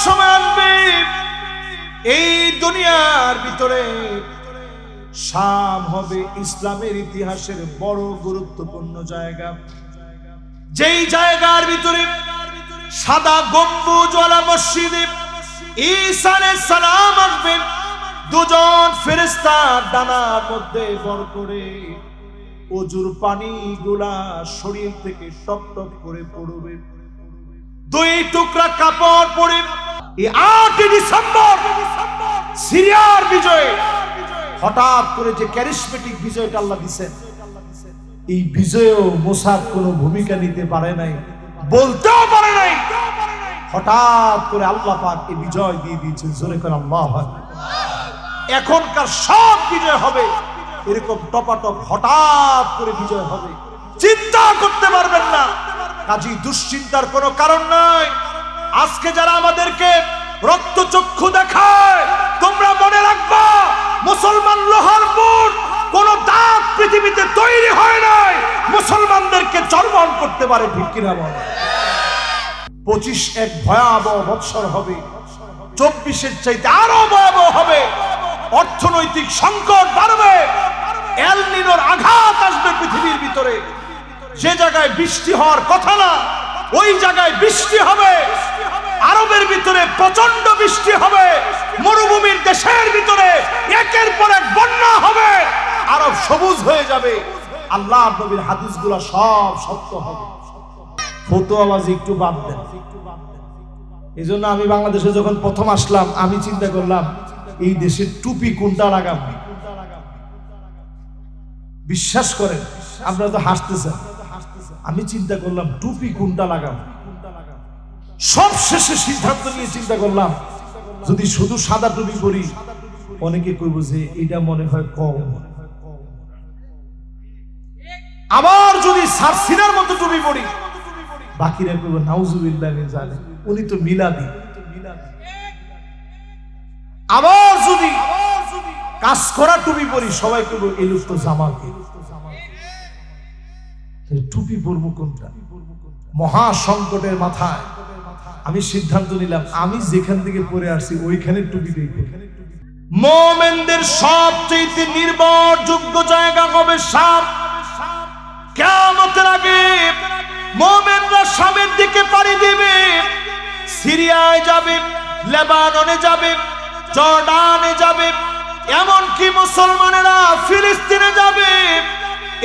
সময় আসবে এই দুনিয়ার ভিতরে শাম হবে ইসলামের ইতিহাসের বড় গুরুত্বপূর্ণ জায়গা। যেই জায়গার ভিতরে সাদা গম্বুজওয়ালা মসজিদে ঈসা আলাইহিস সালাম আসবেন, দুজন ফেরেশতা ডানার মধ্যে ভর করে ওজুর পানিগুলা শরীর থেকে টপ টপ করে পড়বে। দুই টুকরা কাপড় পরে এই 8 ডিসেম্বর সিরিয়ার বিজয়, হঠাৎ করে যে ক্যারিসমেটিক বিজয়টা আল্লাহ দিয়েছেন, এই বিজয়েও মোসাদ কোনো ভূমিকা নিতে পারে নাই, বলতেও পারে নাই। হঠাৎ করে আল্লাহ পাক এই বিজয় দিয়ে দিয়েছেন। জোরে করে আল্লাহু আকবার। এখনকার সব বিজয় হবে এরকম টপাটপ, হঠাৎ করে বিজয় হবে, চিন্তা করতে পারবেন না। কাজী দুশ্চিন্তার কোনো কারণ নাই। আজকে যারা আমাদেরকে রক্তচক্ষু দেখায়, তোমরা মনে রাখবা মুসলমান লোহার বুট, কোন দাঁত পৃথিবীতে তৈরি হয় নাই মুসলমানদেরকে চর্বণ করতে পারে, ঠিক কিনা বল? 25 এক ভয়াবহ বৎসর হবে, 24-এর চাইতে আরো ভয়াবহ হবে। অর্থনৈতিক সংকট বাড়বে, এল নিনোর আঘাত আসবে পৃথিবীর ভিতরে। যে জায়গায় বৃষ্টি হওয়ার কথা না ওই জায়গায় বৃষ্টি হবে। আরবের ভিতরে প্রচন্ড বৃষ্টি হবে, মরুভূমির দেশের ভিতরে একের পর এক বন্যা হবে, আরব সবুজ হয়ে যাবে। আল্লাহর নবীর হাদিসগুলো সব সত্য হবে। ফতোয়াবাজি একটু বাদ দেন। এই জন্য আমি বাংলাদেশে যখন প্রথম আসলাম আমি চিন্তা করলাম এই দেশের টুপি কোনটা লাগাবো। বিশ্বাস করেন, আপনারা তো হাসতেছেন, আমি চিন্তা করলাম টুপি কোনটা লাগাবো। সব শেষে সিদ্ধান্ত নিয়ে চিন্তা করলাম যদি শুধু সাদা টুপি পরি অনেকে কইব যে এটা মনে হয় কম, আবার যদি সারসিনার মতো টুপি পরি বাকিরা কইব নাউজুবিল্লাহ মিন যালিক, উনি তো মিলাদি। আবার যদি কাজ করা টুপি পরি সবাই কইব এই লোক তো জামাতি। টুপি পরবো কোনটা? মহা সংকটের মাথায় আমি সিদ্ধান্ত নিলাম আমি যেখান থেকে পরে আসছি ওইখানে টুপি দেই। মুমিনদের সবচেয়ে নির্ভরযোগ্য জায়গা হবে শাম। কিয়ামতের আগে মুমিনরা শামের দিকে পাড়ি দিবে, সিরিয়ায় যাবে, লেবাননে যাবে, জর্ডানে যাবে, এমনকি মুসলমানেরা ফিলিস্তিনে যাবে।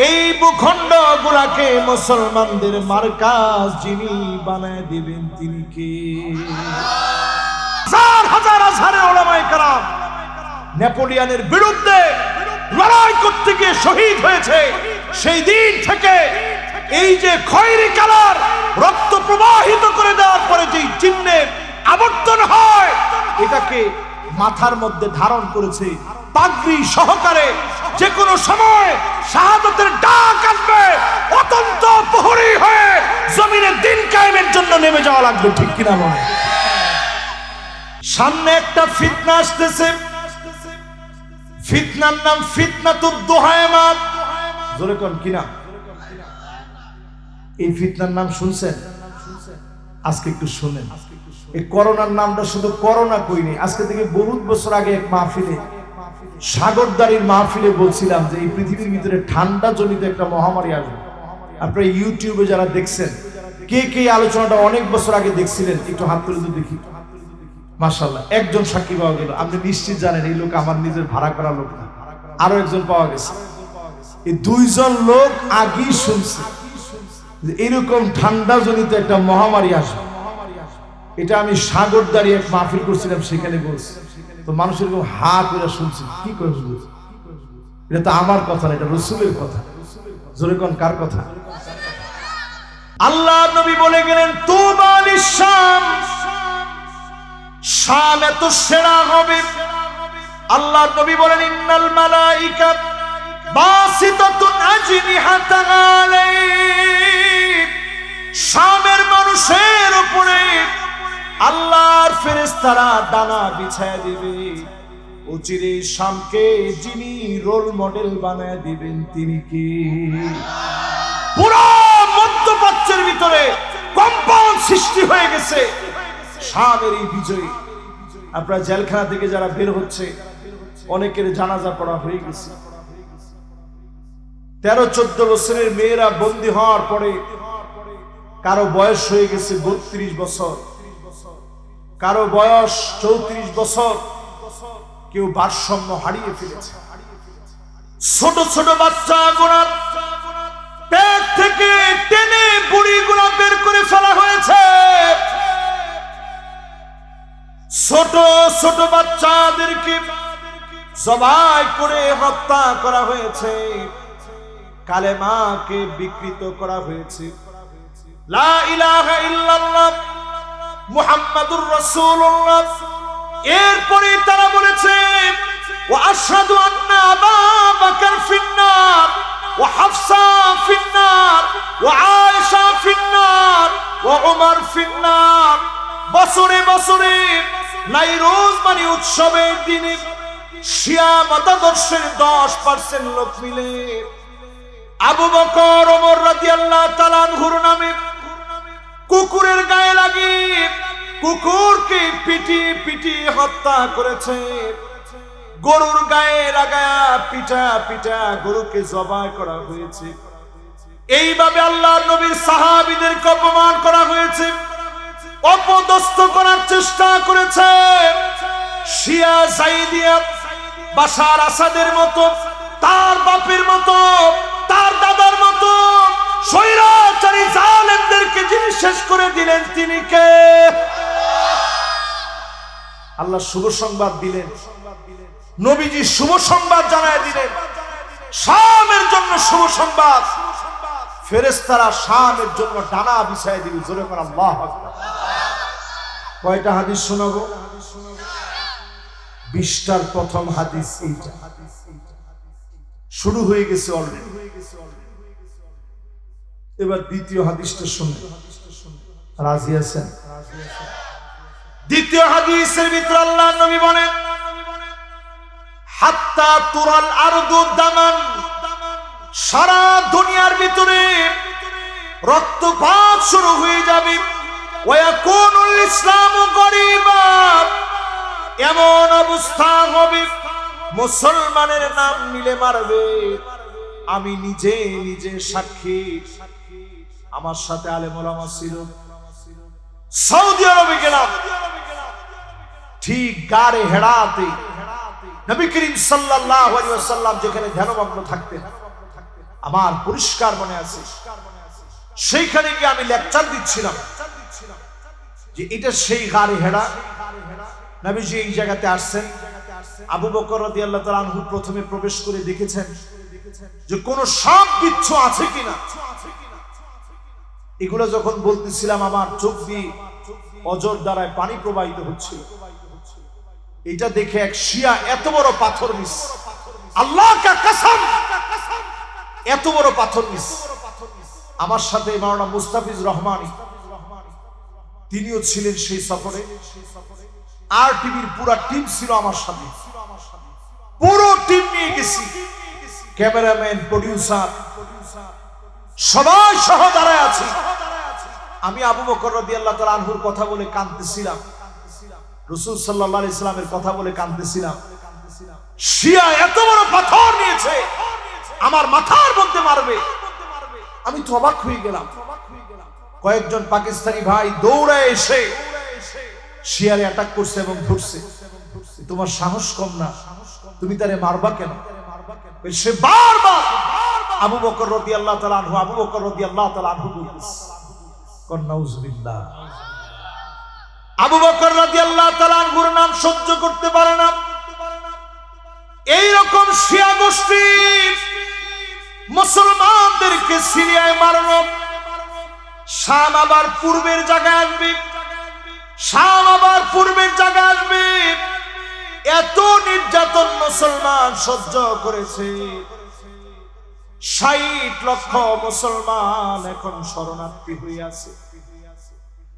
এই ভূখণ্ড গুলাকে মুসলমানদের মার্কাজ যিনি বানায় দিবেন তিনি কে? হাজার হাজার আজহারের উলামায়ে কেরাম নেপোলিয়নের বিরুদ্ধে লড়াই করতে গিয়ে শহীদ হয়েছে। সেই দিন থেকে এই যে খয়েরি কালার রক্ত প্রবাহিত করে দেওয়ার পরে যে চিহ্নের আবর্তন হয় এটাকে মাথার মধ্যে ধারণ করেছে, পাগড়ি সহকারে। যে কোনো সময় শাহাদাতের ডাক আসবে, অত্যন্ত প্রহরী হয়ে জমিনে দিন কায়েমের জন্য নেমে যাওয়া লাগবে, ঠিক কিনা বলে? সামনে একটা ফিতনা আসতেছে, ফিতনার নাম ফিতনাতুদ দুহায়মাত। জোরে কোন কিনা? এই ফিতনার নাম শুনছেন? আজকে একটু শুনেন। এই করোনার নামটা শুধু করোনা কইনি, আজকে থেকে বহুত বছর আগে এক মাহফিলে, সাগরদারির মাহফিলে বলছিলাম যে এই পৃথিবীর ভিতরে ঠান্ডা জনিত একটা মহামারী আসবে। আপনারা ইউটিউবে যারা দেখছেন কে কে আলোচনাটা অনেক বছর আগে দেখছিলেন একটু হাত তুলে দেখি। মাশাআল্লাহ, একজন সাক্ষী পাওয়া গেল। আপনি নিশ্চিত জানেন এই লোক আমার নিজের ভাড়া করা লোক না, আরো একজন পাওয়া গেছে। এই দুইজন লোক আগেই শুনছে যে এরকম ঠান্ডা জনিত একটা মহামারী আসবে। এটা আমি সাগরদারি এক মাহফিল করছিলাম, সেখানে বলছি। তো মানুষের এরকম হা করে শুনছি, কি করে শুনছি? এটা তো আমার কথা না, এটা রাসূলের কথা। জোরে কোন কার কথা? আল্লাহ নবী বলে গেলেন তুবা লিশ-শাম, শাম এত সেরা হবে। আল্লাহ নবী বলেন ইন্নাল মালাইকা বাসিতাতুন আজনিহাতাহা আলাইহি, শামের মানুষের উপরে আল্লাহর ফেরেশতারা ডানা বিছায়া দিবে। অচিরে শামকে যিনি রোল মডেল বানায় দিবেন তিনি কে? পুরো মধ্যপ্রাচ্যের ভিতরে কম্পন সৃষ্টি হয়ে গেছে। শামের এই বিজয়। আপনারা জেলখানা থেকে যারা বের হচ্ছে অনেকের জানাজা পড়া হয়ে গেছে। 13-14 বছরের মেয়েরা বন্দী হওয়ার পরে কারো বয়স হয়ে গেছে 32 বছর, কারো বয়স 34 বছর, কেউ ভারসাম্য হারিয়ে ফেলেছে। ছোট ছোট বাচ্চা গোনার পেট থেকে টেনে বুড়িগুলো বের করে ফেলা হয়েছে। ছোট ছোট বাচ্চাদেরকে জবাই করে হত্যা করা হয়েছে, কালেমাকে বিকৃত করা হয়েছে। লা ইলাহা ইল্লাল্লাহ মুহাম্মাদুর রাসূলুল্লাহ। এরপরে তারা বলেছে ওয়া আশহাদু আন্না আবু বকর ফিন্নার ওয়া হাফসা ফিন্নার ওয়া আয়েশা ফিন্নার ওয়া উমর ফিন্নার। বছরে বছরে নাইরোজ মানে উৎসবের দিনে শিয়া মতাদর্শের 10% লোক মিলে আবু বকর ওমর রাদিয়াল্লাহু তাআলা আনহুর নামে কুকুরের গায়ে লাগিয়ে কুকুরকে পিটিয়ে পিটিয়ে হত্যা করেছে। গরুর গায়ে লাগায়া পিটা পিটা গরুকে জবাই করা হয়েছে। এইভাবে আল্লাহর নবীর সাহাবীদেরকে অপমান করা হয়েছে, অপদস্থ করার চেষ্টা করেছে। শিয়া জাইদিয়া বাশার আসাদের মতো, তার বাপের মতো, তার দাদার মতো স্বৈরাচারী জালেমদেরকে যিনি শেষ করে দিলেন তিনি কে? আল্লাহ শুভ সংবাদ দিলেন, নবীজি শুভ সংবাদ জানায় দিলেন। শামের জন্য শুভ সংবাদ, ফেরেশতারা শামের জন্য ডানা বিছায় দিল। জোরে করে আল্লাহু আকবার। কয়টা হাদিস শোনাবো? 20টার প্রথম হাদিস এইটা শুরু হয়ে গেছে অলরেডি। এবার দ্বিতীয় হাদিসটা শুনুন, রাজি আছেন? দ্বিতীয় হাদিসের ভিতরে আল্লাহর নবী বলেন হাত্তা তুরাল আরদু দামান, সারা দুনিয়ার ভিতরে রক্তপাত শুরু হয়ে যাবে। ওয়ায়াকুনুল ইসলামু গরিবা, এমন অবস্থা হবে মুসলমানের নাম মিলে মারবে। আমি নিজে নিজে সাক্ষী, আমার সাথে আলেম ওলামা ছিল। সৌদি আরবে গেলাম, ঠিক গারে হেরাতে নবী করিম সাল্লাল্লাহু আলাইহি ওয়াসাল্লাম যেখানে ধ্যানমগ্ন থাকতেন, আমার পরিষ্কার মনে আছে। সেইখানে গিয়ে আমি লেকচার দিচ্ছিলাম যে এটা সেই গারে হেরা, নবীজি এই জায়গাতে আসছেন। আবু বকর রাদিয়াল্লাহু তাআলা আনহু প্রথমে প্রবেশ করে দেখেছেন যে কোন সাপ বিচ্ছু আছে কিনা। এগুলো যখন বলতেছিলাম আমার চোখ দিয়ে অজর দ্বারায় পানি প্রবাহিত হচ্ছিল। এটা দেখে এক শিয়া এত বড় পাথর নিস, আল্লাহ কা কসম, এত বড় পাথর নিস। আমার সাথে মাওলানা মুস্তাফিজ রহমানী, তিনিও ছিলেন সেই সফরে। আর টিভির পুরো টিম ছিল আমার সাথে, পুরো টিম নিয়ে গেছি, ক্যামেরাম্যান, প্রোডিউসার সবাই সহ দাঁড়ায় আছি। আমি আবু বকর রাদিয়াল্লাহু তাআলা আনহুর কথা বলে কাঁদতেছিলাম, রাসূল সাল্লাল্লাহু আলাইহি সাল্লামের কথা বলে কাঁদতেছিলাম। শিয়া এত বড় পাথর নিয়েছে, আমার মাথার মধ্যে মারবে। আমি তো অবাক হয়ে গেলাম। কয়েকজন পাকিস্তানি ভাই দৌড়ায় এসে শিয়ারে অ্যাটাক করছে এবং ধরছে। তোমার সাহস কম না, তুমি তারে মারবা কেন? সে বারবার আবু বকর রাদিয়াল্লাহু তাআলা আনহু, আবু বকর রাদিয়াল্লাহু তাআলা আনহু বলতেছে। কোন নাউজুবিল্লাহ। আবু বকর রাদিয়াল্লাহু তাআলা আনহুর নাম সহ্য করতে পারে না। এই রকম শিয়া গোষ্ঠী মুসলমানদেরকে সিরিয়ায় মারলো। শাম আবার পূর্বের জায়গায় আসবে, শাম আবার পূর্বের জায়গায় আসবে। এত নির্যাতন মুসলমান সহ্য করেছে। 60 লক্ষ মুসলমান এখন শরণার্থী হয়ে আছে।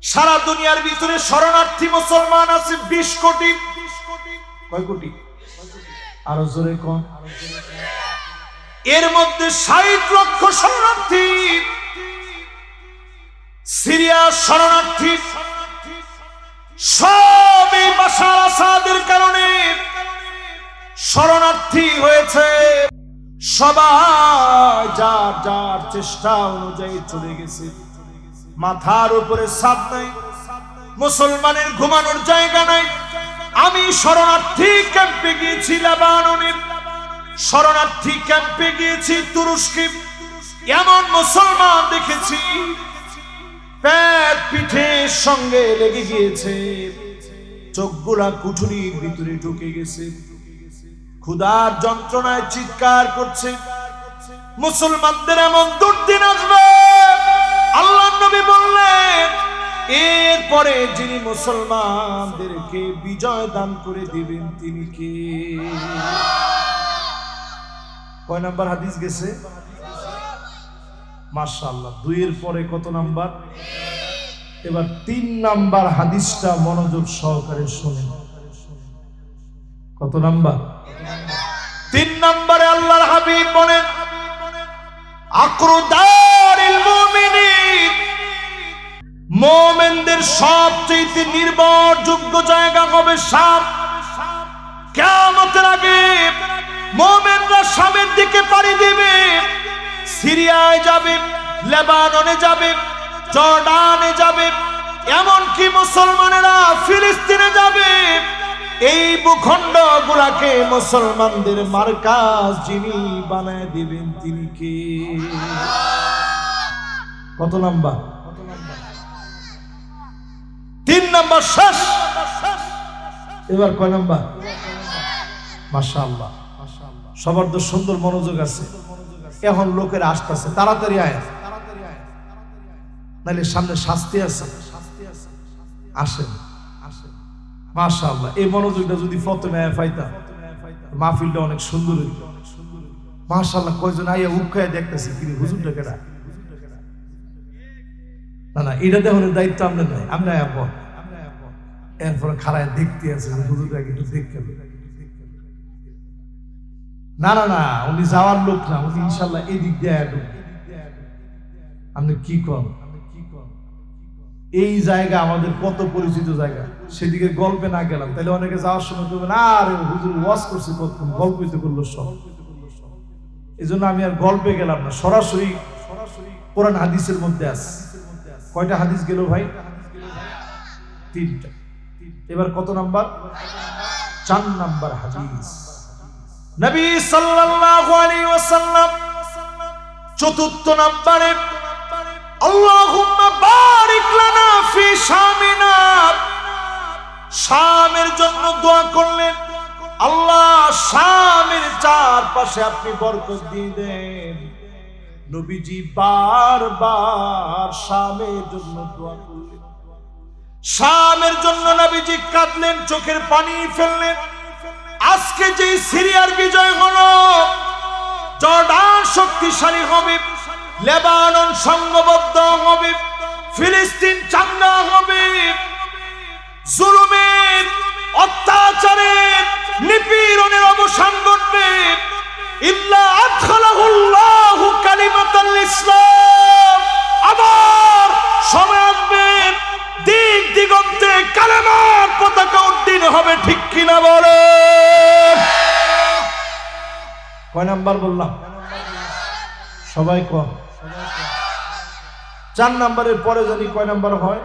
সারা দুনিয়ার ভিতরে শরণার্থী মুসলমান আছে 20 কোটি। কয় কোটি? আরো জোরে কোন? এর মধ্যে 60 লক্ষ শরণার্থী সিরিয়া শরণার্থী। সবই বাশার আসাদের কারণে শরণার্থী হয়েছে। সবাই যার যার চেষ্টা অনুযায়ী চলে গেছে। মাথার উপরে ছাদ নাই, মুসলমানের ঘুমানোর জায়গা নাই। আমি শরণার্থী ক্যাম্পে গিয়েছি লেবাননে, শরণার্থী ক্যাম্পে গিয়েছি তুরস্কে। এমন মুসলমান দেখেছি পেট পিঠের সঙ্গে লেগে গিয়েছে, চোখগুলা কুঠুরির ভিতরে ঢুকে গেছে, ক্ষুধার যন্ত্রণায় চিৎকার করছে। মুসলমানদের এমন দুর্দিন আসবে, আল্লাহর নবী বললেন এরপরে যিনি মুসলমানদেরকে বিজয় দান করে দিবেন তিনি কে? কয় নাম্বার হাদিস গেছে? মাশাআল্লাহ, 2 এর পরে কত নাম্বার? এবার 3 নাম্বার হাদিসটা মনোযোগ সহকারে শুনেন। কত নাম্বার? 3 নম্বরে আল্লাহর হাবিব বলেন আকরুদারিল মুমিনিন, মুমিনদের সবচেয়ে নির্ভরযোগ্য জায়গা হবে শাম। কিয়ামতের আগে মুমিনরা শামের দিকে পাড়ি দিবে, সিরিয়ায় যাবে, লেবাননে যাবে, জর্ডানে যাবে, এমনকি মুসলমানেরা ফিলিস্তিনে যাবে। এই ভূখণ্ড গুলাকে মুসলমানদের মার্কাজ যিনি বানায় দিবেন তিনি কে? কত নাম্বার? 3 নাম্বার শেষ। এবার কয় নাম্বার? মাশাআল্লাহ, সবার তো সুন্দর মনোযোগ আছে। এখন লোকের আসতেছে, তাড়াতাড়ি আয়, নাহলে সামনে শাস্তি আছে। আসেন মাশাআল্লাহ, এই মনোযোগটা যদি প্রথমে পাইতাম মাহফিলটা অনেক সুন্দর হইত। মাশাআল্লাহ, কয়জন আইয়া উৎখায় দেখতেছে কি হুজুরটা কেডা? না না, এটা দেখানোর দায়িত্ব আপনার নাই। আমরা এরপরে খাড়ায় দেখতে আছে হুজুরটা কিন্তু দেখতে। না না না, উনি যাওয়ার লোক না, উনি ইনশাআল্লাহ এদিক দিয়ে আপনি কি করেন? এই জায়গা আমাদের কত পরিচিত জায়গা, সেদিকে গল্পে না গেলাম তাহলে অনেকে যাওয়ার সময় করবেন আর হুজুর ওয়াজ করছে, কতক্ষণ গল্পিত করলো সব। এই জন্য আমি আর গল্পে গেলাম না, সরাসরি কোরআন হাদিসের মধ্যে আছে। কয়টা হাদিস গেল ভাই? 3টা। এবার কত নাম্বার? 4 নাম্বার হাদিস। নবী সাল্লাল্লাহু আলাইহি ওয়াসাল্লাম 4th নম্বরে আল্লাহুম্মা বারিক লানা ফি শামিনা, শামের জন্য দোয়া করলেন, আল্লাহ শামের চারপাশে আপনি বরকত দিয়ে দেন। নবীজি বারবার শামের জন্য দোয়া করলেন, শামের জন্য নবীজি কাঁদলেন, চোখের পানি ফেললেন। আজকে যে সিরিয়ার বিজয় হলো, জর্ডান শক্তিশালী হবে, লেবানন সংঘবদ্ধ হবে, ফিলিস্তিন চাঙ্গা হবে, জুলুমের অত্যাচারের নিপীড়নের অবসান ঘটবে। ইল্লা আদখালাহুল্লাহু কালিমাতাল ইসলাম, আবার সময় আসবে দিক দিগন্তে কালেমার পতাকা উড্ডীন হবে। ঠিক কিনা বলে? কয় নাম্বার বললাম? সবাই কম। 4 নাম্বারের পরে জানি কয় নাম্বার হয়?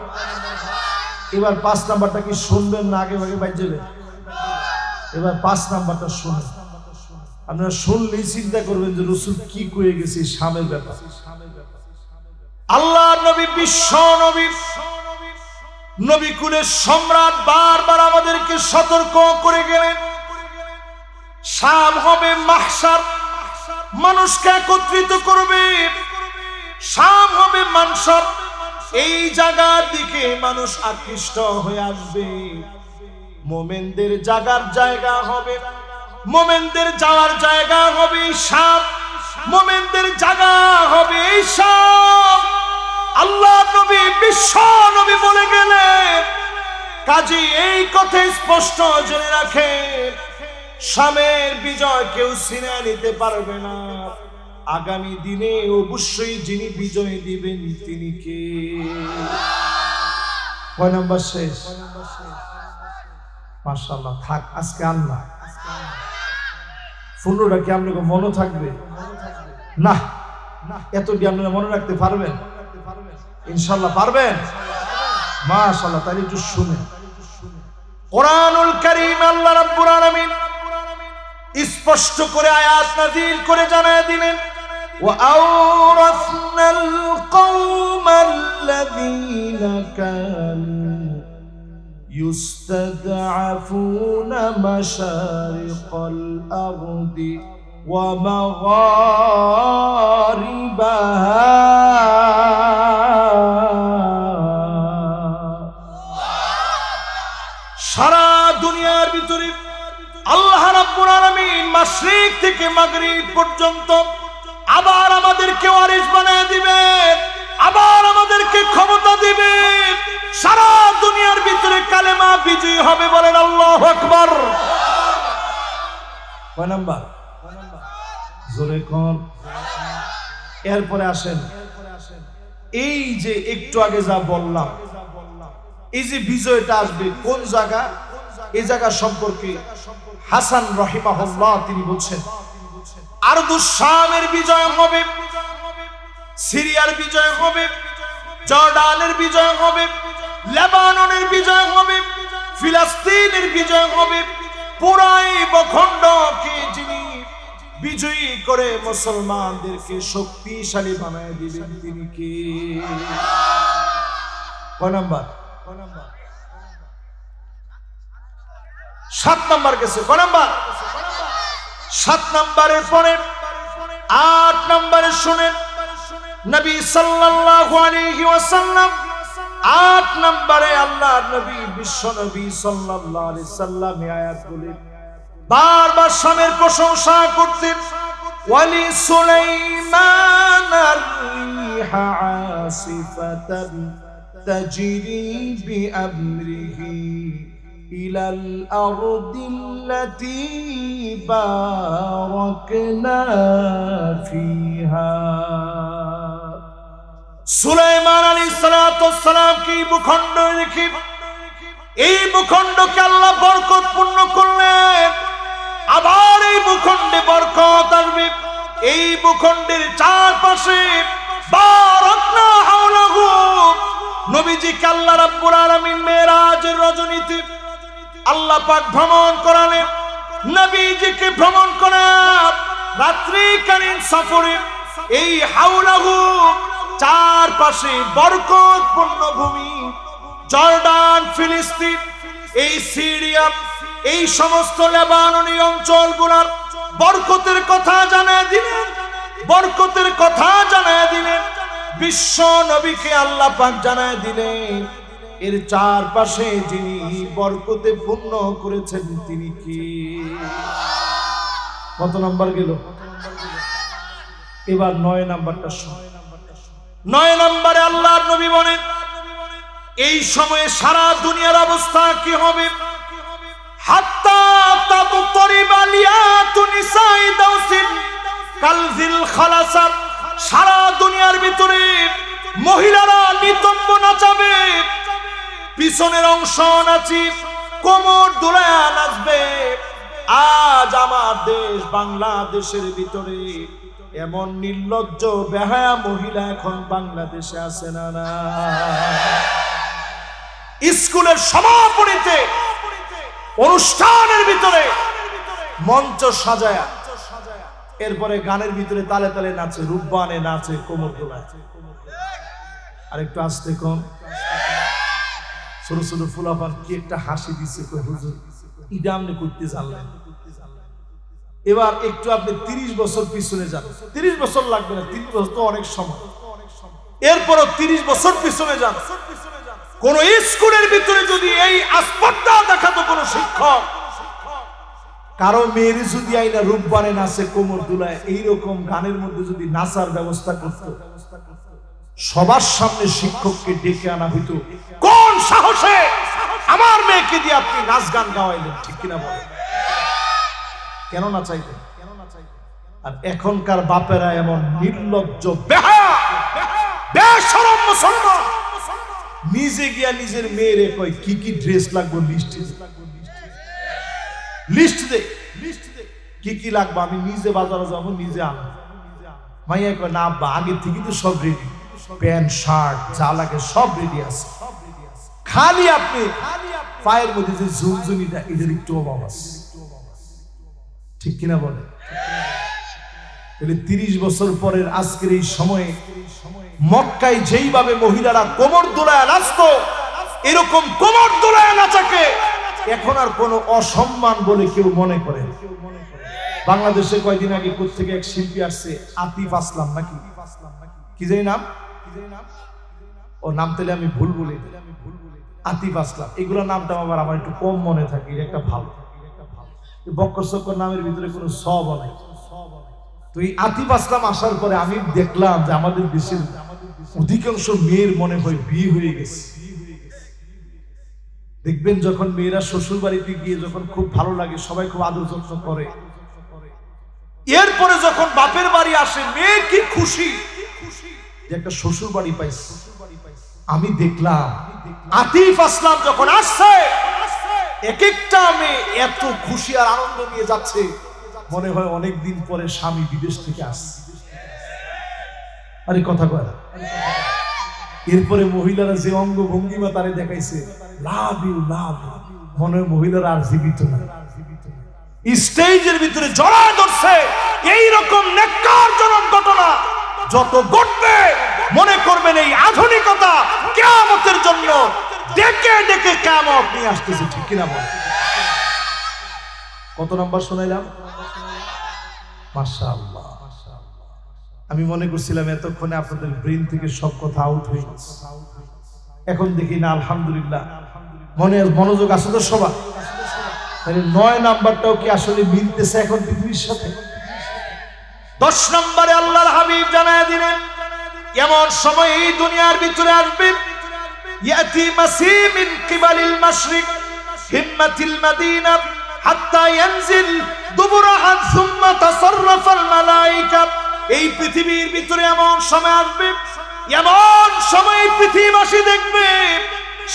এবার 5 নাম্বারটা কি শুনবেন না আগে ভাগে বাইর যাবে? এবার 5 নাম্বারটা শুনুন। আপনারা শুনলেই চিন্তা করবেন যে রাসূল কি কয়ে গেছে শামের ব্যাপার। আল্লাহর নবী, বিশ্ব নবী, নবী কুলের সম্রাট বারবার আমাদেরকে সতর্ক করে গেলেন, শাম হবে মাহশার, মানুষকে একত্রিত করবে। শাম হবে মানসর, এই জায়গার দিকে মানুষ আকৃষ্ট হয়ে আসবে। মোমেনদের জাগার জায়গা হবে, মোমেনদের যাওয়ার জায়গা হবে শাম, মোমেনদের জায়গা হবে এই শাম। আল্লাহ নবী, বিশ্ব নবী বলে গেলেন, কাজী এই কথা স্পষ্ট জেনে রাখেন, শামের বিজয় কেউ ছিনে নিতে পারবে না। আগামী দিনে অবশ্যই যিনি বিজয় দিবেন তিনি কে? কয় নাম্বার শেষ? মাশাআল্লাহ, থাক আজকে আল্লাহ 15টা কি আপনাকে মনে থাকবে না? এতটি আপনারা মনে রাখতে পারবেন? ইনশাআল্লাহ পারবেন। মাশাআল্লাহ, তাহলে একটু শুনেন। কোরআনুল কারীম আল্লাহ রাব্বুল আলামিন স্পষ্ট করে আয়াত নাযিল করে জানায় দিলেন, ওয়া আওরাসনাল কওমাল্লাযীনা কানু ইস্তাদআফুনা মাশারিকাল আরদি ওয়া মাগারিবাহা সারা দুনিয়ার ভিতরে আল্লাহ রাব্বুল আলামিন মাশরিক থেকে মাগরিব পর্যন্ত আবার আমাদেরকে ওয়ারিস বানায় দিবেন, আবার আমাদেরকে ক্ষমতা দিবেন। সারা দুনিয়ার ভিতরে কালেমা বিজয়ী হবে, বলেন আল্লাহু আকবার। কয় নাম্বার? জোরে কোন? এরপরে আসেন, এই যে একটু আগে যা বললাম, এই যে বিজয়টা আসবে কোন জায়গা, এই জায়গা সম্পর্কে হাসান রাহিমাহুল্লাহ তিনি বলছেন, আরদুস শামের বিজয় হবে, সিরিয়ার বিজয় হবে, জর্ডানের বিজয় হবে, লেবাননের বিজয় হবে, ফিলিস্তিনের বিজয় হবে। পুরাই ভূখণ্ডকে যিনি বিজয়ী করে মুসলমানদেরকে শক্তিশালী বানায় দিবেন তিনি কে? কয় নাম্বার? 7 নাম্বার গেছে। কয় নাম্বার? 7 নাম্বারের পরে 8 নাম্বারে শুনেন, নবী সাল্লাল্লাহু আলাইহি ওয়াসাল্লাম 8 নাম্বারে আল্লাহর নবী বিশ্ব নবী সাল্লাল্লাহু আলাইহি সাল্লাম এই আয়াতগুলি বারবার শামের প্রশংসা করতেন। ওয়ালি সুলাইমান আর-রিহা আসিফাতান তাজরি বিআমরিহি ইলাল আরদিল্লাতী বারাকনা ফিহা। সুলাইমান আলাইহিস সালাতু ওয়াস সালাম কি ভূখণ্ড রেখে এই ভূখণ্ডকে আল্লাহ বরকতপূর্ণ করলেন। আবার এই ভূখণ্ডে বরকত আসবে, এই ভূখণ্ডের চারপাশে বারাকনা হাওলাহু। নবীজিকে আল্লাহ রাব্বুল আলামিন মেরাজের রজনীতে আল্লাহ পাক ভ্রমণ করালেন। নবীজিকে ভ্রমণ করা রাত্রিকালীন সফরে এই হাওলাহু চারপাশে বরকতপূর্ণ ভূমি, জর্ডান, ফিলিস্তিন, এই সিরিয়া, এই সমস্ত লেবাননী অঞ্চলগুলোর বরকতের কথা জানায় দিলেন, বরকতের কথা জানায় দিলেন। বিশ্ব নবীকে আল্লাহ পাক জানায় দিলেন এর চারপাশে যিনি বরকতে পূর্ণ করেছেন তিনি কি? কত নাম্বার গেল? এবার 9 নাম্বারটা শুনুন। 9 নাম্বারে আল্লাহর নবী বলেন এই সময়ে সারা দুনিয়ার অবস্থা কি হবে? হাত্তা তাবতরিবা লিয়াতু নিসাই দাউসিন কালজিল খালাসাত। সারা দুনিয়ার ভিতরে মহিলারা নিতম্ব নাচাবে, পিছনের অংশ নাচি কোমর দুলায়া নাচবে। আজ আমার দেশ বাংলাদেশের ভিতরে এমন নির্লজ্জ বেহায়া মহিলা এখন বাংলাদেশে আছে না? না, স্কুলের সমাপনীতে অনুষ্ঠানের ভিতরে মঞ্চ সাজায়া এরপরে গানের ভিতরে তালে তালে নাচে, রূপবানে নাচে, কোমর দোলায়। আর একটু আসতে কম, ছোট ছোট ফুলাফান কি একটা হাসি দিচ্ছে, হুজুর ইটা আপনি করতে জানলেন। এবার একটু আপনি 30 বছর পিছনে যান, 30 বছর লাগবে না, 30 বছর তো অনেক সময়। এরপরও 30 বছর পিছনে যান, কোন স্কুলের ভিতরে যদি এই আসপর্দা দেখাতো কোন শিক্ষক, কারো মেয়ের যদি আইনা রূপবানে নাচে, কোমর দুলায়, এইরকম গানের মধ্যে যদি নাচার ব্যবস্থা করত, সবার সামনে শিক্ষককে ডেকে আনা হইতো। কোন সাহসে আমার মেয়েকে দিয়ে আপনি নাচ গান গাওয়াইলেন? ঠিক কিনা বলেন? কেন না চাইতেন? আর এখনকার বাপেরা এমন নির্লজ্জ বেহায়া বেশরম মুসলমান, নিজে গিয়া নিজের মেয়েরে কয় কি কি ড্রেস লাগবে লিস্ট দে কি কি লাগবে, আমি নিজে বাজারে যাবো, নিজে আনবো। মাইয়া কয় না আব্বা, আগে থেকে তো সব রেডি, প্যান্ট শার্ট যা লাগে সব রেডি আছে, খালি আপনি পায়ের মধ্যে যে ঝুনঝুনিটা এটার একটু অভাব আছে। ঠিক কিনা বলে? তাহলে 30 বছর পরের আজকের এই সময়ে মক্কায় যেইভাবে মহিলারা কোমর দোলায় নাচতো, এরকম কোমর দোলায় নাচাকে এখন আর কোনো অসম্মান বলে কেউ মনে করে। বাংলাদেশে কয়দিন আগে কোত্থেকে এক শিল্পী আসছে, আতিফ আসলাম নাকি কি জানি নাম, ও নাম তাহলে আমি ভুল বলি, আতিফ আসলাম, এগুলো নামটা আমার একটু কম মনে থাকে, এটা একটা ভালো। বক্কর চক্কর নামের ভিতরে কোনো সব নাই। তো এই আতিফ আসলাম আসার পরে আমি দেখলাম যে আমাদের দেশের অধিকাংশ মেয়ের মনে হয় বিয়ে হয়ে গেছে। দেখবেন যখন মেয়েরা শ্বশুর বাড়িতে গিয়ে যখন খুব ভালো লাগে, সবাই খুব আদর যত্ন করে, এরপরে যখন বাপের বাড়ি আসে মেয়ে কি খুশি যে একটা শ্বশুর বাড়ি পাইছে। আমি দেখলাম আতিফ আসলাম যখন আসছে, এক একটা মেয়ে এত খুশি আর আনন্দ নিয়ে যাচ্ছে, মনে হয় অনেকদিন পরে স্বামী বিদেশ থেকে আসছে। আরে কথা কয় না। এরপরে মহিলারা যে অঙ্গ ভঙ্গিমা তারে দেখাইছে, লাভ ইউ লাভ, মনে হয় মহিলারা আর জীবিত না, স্টেজের ভিতরে জড়ায় ধরছে। এইরকম নেককারজনক ঘটনা যত ঘটবে মনে করবেন এই আধুনিকতা কিয়ামতের জন্য ডেকে ডেকে কিয়ামত নিয়ে আসতেছে। ঠিক কিনা বল? কত নাম্বার শোনাইলাম? মাশাআল্লাহ। আমি মনে করছিলাম এতক্ষণে আপনাদের ব্রেন থেকে সব কথা আউট হয়ে গেছে, এখন দেখি না আলহামদুলিল্লাহ মনোযোগ আছে তো সবার। তাহলে 9 নাম্বারটাও কি আসলে মিলতেছে এখন পৃথিবীর সাথে? 10 নম্বরে আল্লাহর হাবিব জানায় দিলেন, এমন সময় এই দুনিয়ার ভিতরে আসবে, ইয়াতি মাসি মিন কিবালিল মাশরিক হিম্মাতিল মাদিনা হাত্তা ইয়ানজিল দুবুরাহা সুম্মা তাসাররাফাল মালায়েকা। এই পৃথিবীর ভিতরে এমন সময় আসবে, এমন সময় পৃথিবীবাসী দেখবে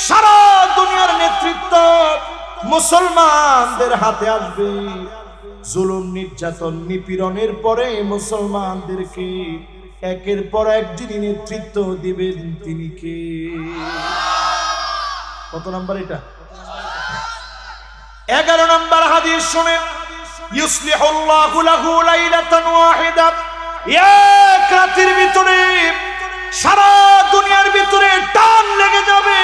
সারা দুনিয়ার নেতৃত্ব মুসলমানদের হাতে আসবে। জুলুম নির্যাতন নিপীড়নের পরে মুসলমানদেরকে একের পর এক যিনি নেতৃত্ব দিবেন তিনি কে? কত নাম্বার এটা? 11 নম্বর হাদিস শুনেন, ইউসলিহুল্লাহু লাহু লাইলাতান ওয়াহিদা, এক রাতের ভিতরে সারা দুনিয়ার ভিতরে টান লেগে যাবে।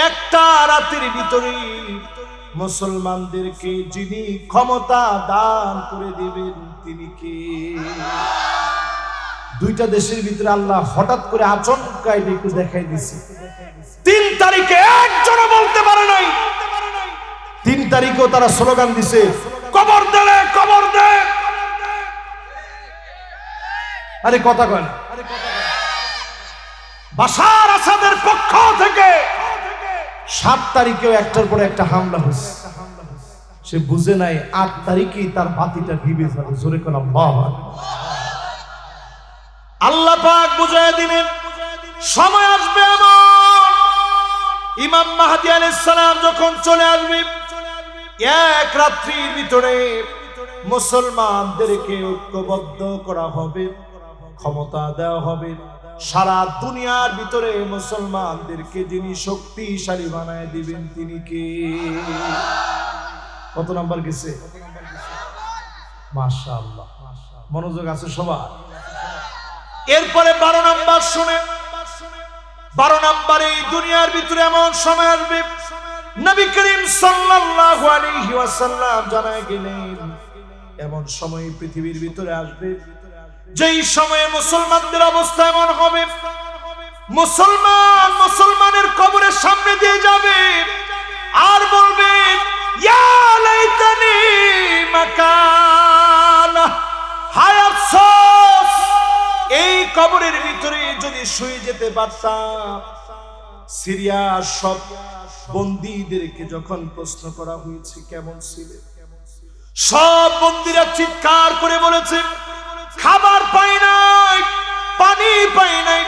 একটা রাতের ভিতরে মুসলমানদেরকে যিনি ক্ষমতা দান করে দিবেন তিনি কে? দুইটা দেশের ভিতরে আল্লাহ হঠাৎ করে আচমকা একটু দেখাই দিয়েছে। 3 তারিখে একজনও বলতে পারে নাই। 3 তারিখেও তারা স্লোগান দিছে, কবর দে কবর দে। আরে কথা কয় না। বাশার আসাদের পক্ষ থেকে 7 তারিখেও একটার পর একটা হামলা হয়েছে। সে বুঝে নাই 8 তারিখেই তার বাতিটা নিভে যাবে। জোরে কোন আল্লাহু আকবার। আল্লাহ পাক বুঝায় দিলেন সময় আসবে এমন, ইমাম মাহদী আলাইহিস সালাম যখন চলে আসবে, এক রাত্রির ভিতরে মুসলমানদেরকে ঐক্যবদ্ধ করা হবে, ক্ষমতা দেওয়া হবে। সারা দুনিয়ার ভিতরে মুসলমানদেরকে যিনি শক্তিশালী বানায় দিবেন তিনি কে? কত নাম্বার গেছে? মাশাআল্লাহ, মনোযোগ আছে সবার। এরপরে 12 নাম্বার শুনে, 12 নম্বরে এই দুনিয়ার ভিতরে এমন সময় আসবে, নবী করিম সাল্লাল্লাহু আলাইহি ওয়াসাল্লাম জানায় গেলেন এমন সময় পৃথিবীর ভিতরে আসবে যেই সময়ে মুসলমানদের অবস্থা এমন হবে, মুসলমানের কবরের সামনে দিয়ে যাবে আর বলবে ইয়া লাইতানি মাকানা, হায় আফসোস এই কবরের ভিতরে যদি শুয়ে যেতে পারতাম। সিরিয়ার সব বন্দীদেরকে যখন প্রশ্ন করা হয়েছে কেমন ছিলে, সব বন্দীরা চিৎকার করে বলেছে খাবার পাই নাই, পানি পাই নাই,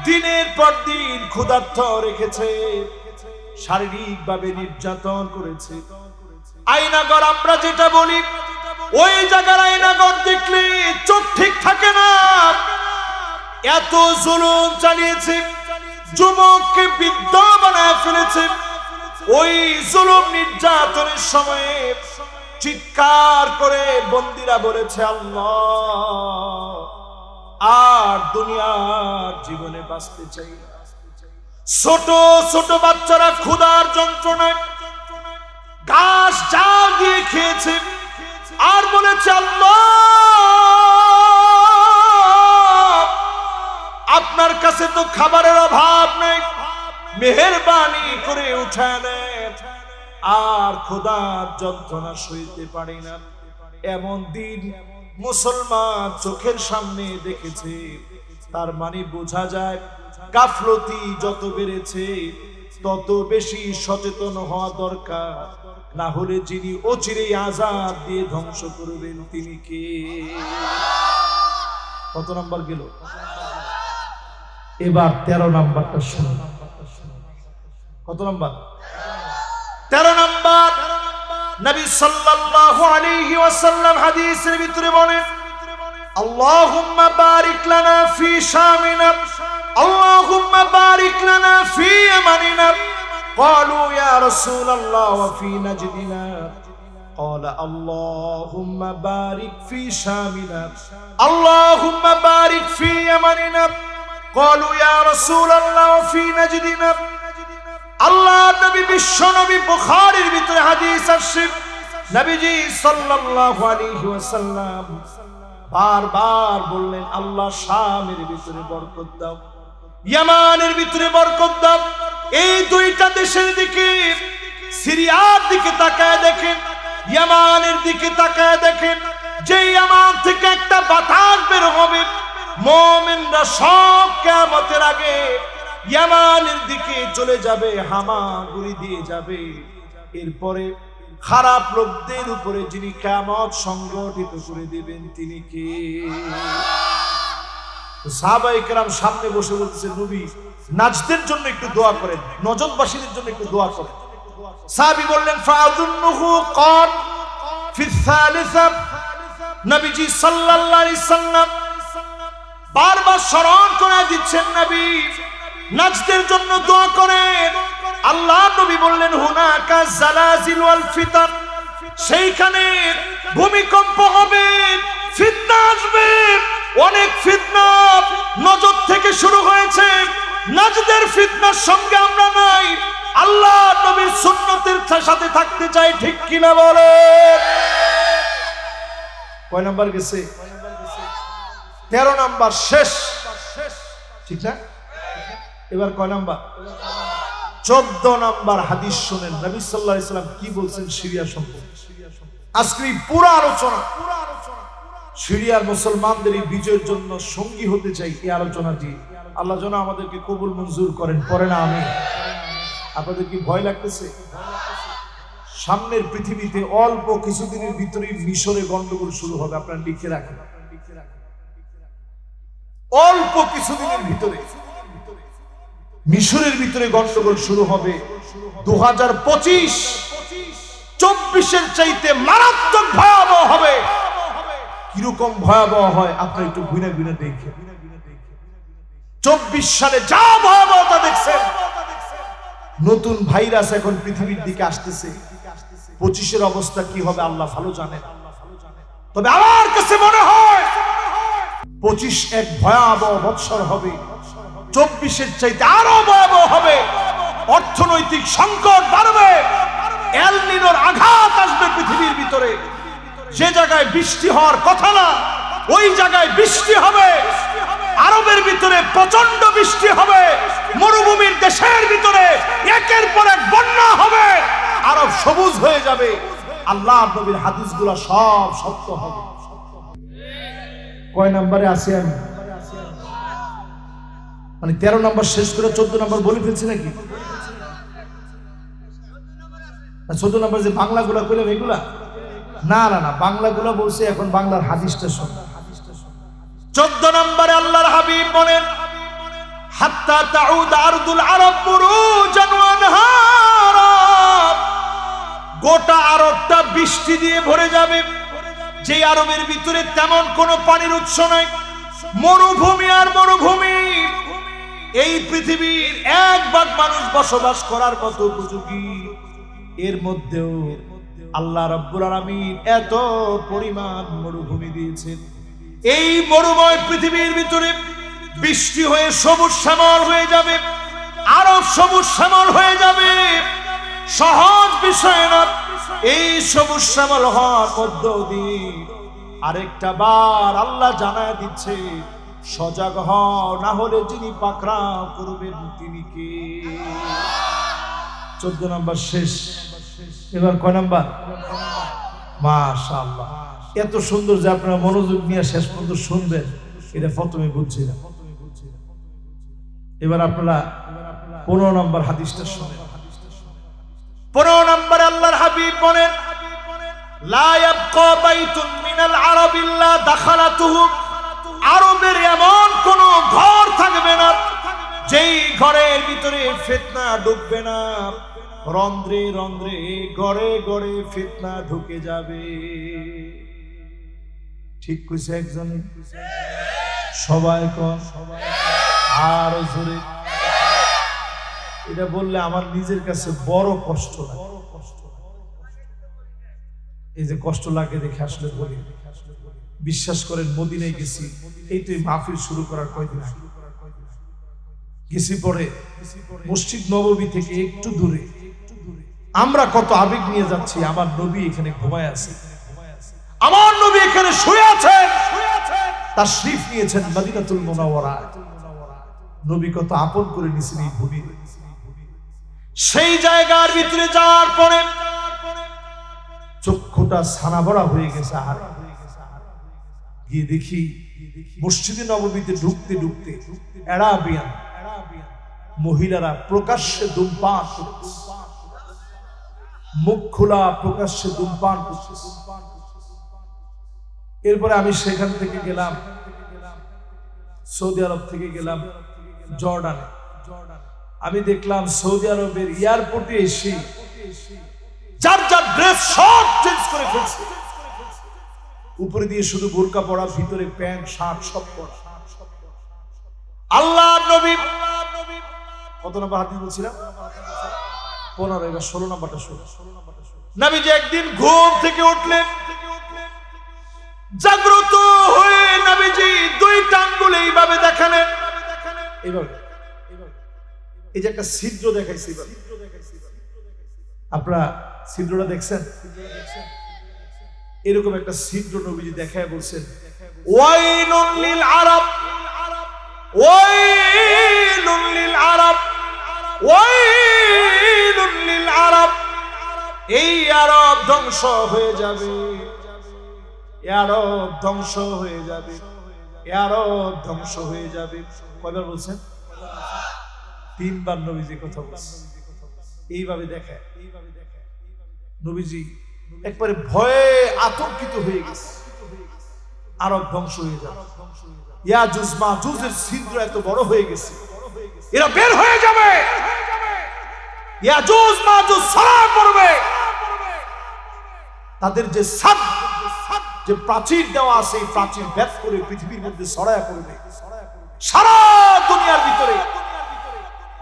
দিনের পর দিন ক্ষুধার্ত রেখেছে, শারীরিকভাবে নির্যাতন করেছে। আয়নাগর আমরা যেটা বলি, ওই জায়গার আয়নাগর দেখলে চোখ ঠিক থাকে না, এত জুলুম চালিয়েছে, যুবককে বৃদ্ধ বানায় ফেলেছে। ওই জুলুম নির্যাতনের সময়ে চিৎকার করে বন্দীরা বলেছে, আল্লাহ আর দুনিয়ার জীবনে বাঁচতে চাই না। ছোট ছোট বাচ্চারা ক্ষুধার যন্ত্রণায় ঘাস জাল দিয়ে খেয়েছে আর বলেছে, আল্লাহ আপনার কাছে তো খাবারের অভাব নেই, মেহেরবানি করে উঠায় নেন, আর ক্ষুধার যন্ত্রণা সইতে পারি না। এমন দিন মুসলমান চোখের সামনে দেখেছে। তার মানে বোঝা যায় গাফলতি যত বেড়েছে তত বেশি সচেতন হওয়া দরকার, না হলে যিনি অচিরেই আযাব দিয়ে ধ্বংস করবেন তিনি কে? কত নাম্বার গেল? এবার 13 নাম্বারটা শুনুন। কত নাম্বার? 13 নাম্বার। নবী সাল্লাল্লাহু আলাইহি ওয়াসাল্লাম হাদিসের ভিতরে বলেন, আল্লাহুম্মা বারিক লানা ফি শামিনা, আল্লাহুম্মা বারিক লানা ফি ইয়ামানিনা। ক্বালু ইয়া রাসূলাল্লাহ ওয়া ফি নাজদিনা। قال اللهم بارك في شامنا اللهم بارك في يمننا قالوا يا رسول الله وفي نجدنا। আল্লাহ নবী বিশ্ব নবী বুখারীর ভিতরে হাদিস আসছে, নবীজি সাল্লাল্লাহু আলাইহি ওয়াসাল্লাম বারবার বললেন, আল্লাহ শামের ভিতরে বরকত দাও, ইয়ামানের ভিতরে বরকত দাও। এই দুইটা দেশের দিকে, সিরিয়ার দিকে তাকায় দেখেন, ইয়ামানের দিকে তাকায় দেখেন, যে ইয়ামান থেকে একটা বাতাস বের হবে, মুমিনরা সব কিয়ামতের আগে ইয়ামানের দিকে চলে যাবে, হামাগুড়ি দিয়ে যাবে। এরপরে খারাপ লোকদের উপরে যিনি কিয়ামত সংগঠিত করে দিবেন তিনি কে? সাহাবায়ে কেরাম সামনে বসে বলতেছে, নবী নাজদের জন্য একটু দোয়া করেন, নজদবাসীদের জন্য একটু দোয়া করেন। সাহাবী বললেন, ফাআযুন্নুহু ক্বাল ফি الثالثة। নবীজি সাল্লাল্লাহু আলাইহি সাল্লাম বারবার স্মরণ করে দিচ্ছেন, নবী নাজদের জন্য দোয়া করেন। আল্লাহ নবী বললেন, হুনাকা জালাজিল ওয়াল ফিতান, সেইখানে ভূমিকম্প হবে, ফিতনা আসবে, অনেক ফিতনা নজদ থেকে শুরু হয়েছে। নাজদের ফিতনার সঙ্গে আমরা নাই, আল্লাহ নবীর সুন্নতের সাথে থাকতে চাই, ঠিক কিনা বলে? কয় নাম্বার গেছে? 13 নাম্বার শেষ, ঠিক না? এবার কয় নাম্বার? 14 নাম্বার হাদিস শুনেন, নবী সাল্লাল্লাহু আলাইহি ওয়াসাল্লাম কি বলছেন সিরিয়া সম্পর্কে। আজকে পুরো আলোচনা সিরিয়ার মুসলমানদের এই বিজয়ের জন্য সঙ্গী হতে চাই এই আলোচনা দিয়ে। আল্লাহ যেন আমাদেরকে কবুল মঞ্জুর করেন, পড়ে না আমি। আপনাদের কি ভয় লাগতেছে? সামনের পৃথিবীতে অল্প কিছুদিনের ভিতরে মিশরে গন্ডগোল শুরু হবে, আপনারা লিখে রাখেন। অল্প কিছুদিনের ভিতরে মিশরের ভিতরে গন্ডগোল শুরু হবে। 2025 24-এর চাইতে মারাত্মক ভয়াবহ হবে। কিরকম ভয়াবহ হয় আপনারা একটু গুনে গুনে দেখেন। 24 সালে যা ভয়াবহতা দেখছেন, নতুন ভাইরাস এখন পৃথিবীর দিকে আসতেছে। 25-এর অবস্থা কি হবে আল্লাহ ভালো জানেন। তবে আমার কাছে মনে হয় 25 এক ভয়াবহ বৎসর হবে, 24-এর চাইতে আরো ভয়াবহ হবে। অর্থনৈতিক সংকট বাড়বে, এল নিনোর আঘাত আসবে পৃথিবীর ভিতরে। যে জায়গায় বৃষ্টি হওয়ার কথা না, ওই জায়গায় বৃষ্টি হবে। আরবের ভিতরে প্রচন্ড বৃষ্টি হবে, মরুভূমির দেশের ভিতরে একের পর এক বন্যা হবে, আরব সবুজ হয়ে যাবে। আল্লাহর নবীর হাদিসগুলো সব সত্য হবে। কয় নম্বরে আছি আমি? মানে 13 নম্বর শেষ করে 14 নম্বর বলে ফেলছি নাকি? 14 নম্বর যে বাংলাগুলা কইলাম এগুলা না না না, বাংলাগুলা বলছে, এখন বাংলার হাদিসটা শোন। 14 নম্বরে আল্লাহর হাবিব বলেন, হাত্তা তাউদ আরদুল আরব মুরুজান ওয়া আনহারা, গোটা আরবটা বৃষ্টি দিয়ে ভরে যাবে। যে আরবের ভিতরে তেমন কোনো পানির উৎস নাই, মরুভূমি আর মরুভূমি। এই পৃথিবীর 1 ভাগ মানুষ বসবাস করার মতো উপযোগী, এর মধ্যেও আল্লাহ রাব্বুল আলামিন এত পরিমাণ মরুভূমি দিয়েছেন। এই মরুময় পৃথিবীর ভিতরে বৃষ্টি হয়ে সবুজ শ্যামল হয়ে যাবে, আরব সবুজ শ্যামল হয়ে যাবে। সহজ বিষয় না। এই সবুজ শ্যামল হওয়ার মধ্য দিয়ে আরেকটা বার আল্লাহ জানায় দিচ্ছে, সজাগ হও, না হলে যিনি পাকড়াও করবেন তিনি কে। 14 নম্বর শেষ। এবার কয় নাম্বার? মাশাআল্লাহ, এত সুন্দর যে আপনারা মনোযোগ নিয়ে শেষ পর্যন্ত শুনবেন, এটা প্রথমে বুঝছিলাম। এবার আপনারা 15 নম্বর হাদিসটা শুনেন। 15 নম্বর আল্লাহর হাবিব বলেন, লা ইয়াবকা বাইতুন মিনাল আরাব ইল্লা দাখালাতুহু, আরবের এমন কোন ঘর থাকবে না যেই ঘরের ভিতরে ফিতনা ঢুকবে না। রন্ধ্রে রন্ধ্রে ঘরে ঘরে ফিতনা ঢুকে যাবে। ঠিক কইছে একজনে? সবাই কর, আর জোরে। এটা বললে আমার নিজের কাছে বড় কষ্ট লাগে। এই যে কষ্ট লাগে দেখে আসলে বলি, বিশ্বাস করেন মদিনায় গেছি, এই তো মাহফিল শুরু করার কয়দিন আগে গেছি। পরে মসজিদ নববী থেকে একটু দূরে আমরা কত আবেগ নিয়ে যাচ্ছি। আমার নবী এখানে ঘুমায় আছে, আমার নবী এখানে শুয়ে আছেন, তাশরীফ নিয়েছেন মদিনাতুল মুনাওয়ারা। নবী কত আপন করে নিছেন এই ভূমি। সেই জায়গার ভিতরে যাওয়ার পরে চক্ষুটা ছানা ভরা হয়ে গেছে। আর গিয়ে দেখি মসজিদে নববীতে ঢুকতে ঢুকতে আরাবিয়ান মহিলারা প্রকাশ্যে ধূমপান করছে, মুখ খোলা প্রকাশ্যে ধূমপান করছে। এরপরে আমি সেখান থেকে গেলাম, সৌদি আরব থেকে গেলাম জর্ডানে। আমি দেখলাম সৌদি আরবের এয়ারপোর্টে এসে যার যার ড্রেস সব চেঞ্জ করে ফেলছে। উপরে দিয়ে শুধু বোরকা পরা, ভিতরে প্যান্ট শার্ট সব পরা। আল্লাহর নবী কত নম্বর হাদিস বলছিলাম? 15। এবার 16 নম্বরটা শুনুন। নবীজি একদিন ঘুম থেকে উঠলেন, জাগ্রত হয়ে নবীজি 2টা আঙ্গুল এইভাবে দেখালেন, এইভাবে। এই যে একটা ছিদ্র দেখাইছি, আপনারা ছিদ্রটা দেখছেন? এরকম একটা ছিদ্র নবীজি দেখায় বলছেন, ওয়াইলুন লিল আরব, ওয়াইলুন লিল আরব, ওয়াইলুন লিল আরব। এই আরব ধ্বংস হয়ে যাবে, আরব ধ্বংস হয়ে যাবে, আরব ধ্বংস হয়ে যাবে। কয়বার বলছেন? 3 বার নবীজি কথা বলছেন। এইভাবে দেখায় নবীজি একবারে ভয়ে আতঙ্কিত হয়ে গেছে, আরব ধ্বংস হয়ে যাবে। ইয়াজুজ মাজুজের ছিদ্র এত বড় হয়ে গেছে, এরা বের হয়ে যাবে, ইয়াজুজ মাজুজ ছড়া পড়বে। তাদের যে সাদ, যে প্রাচীর দেওয়া আছে, এই প্রাচীর ভেদ করে পৃথিবীর মধ্যে ছড়ায় পড়বে। সারা দুনিয়ার ভিতরে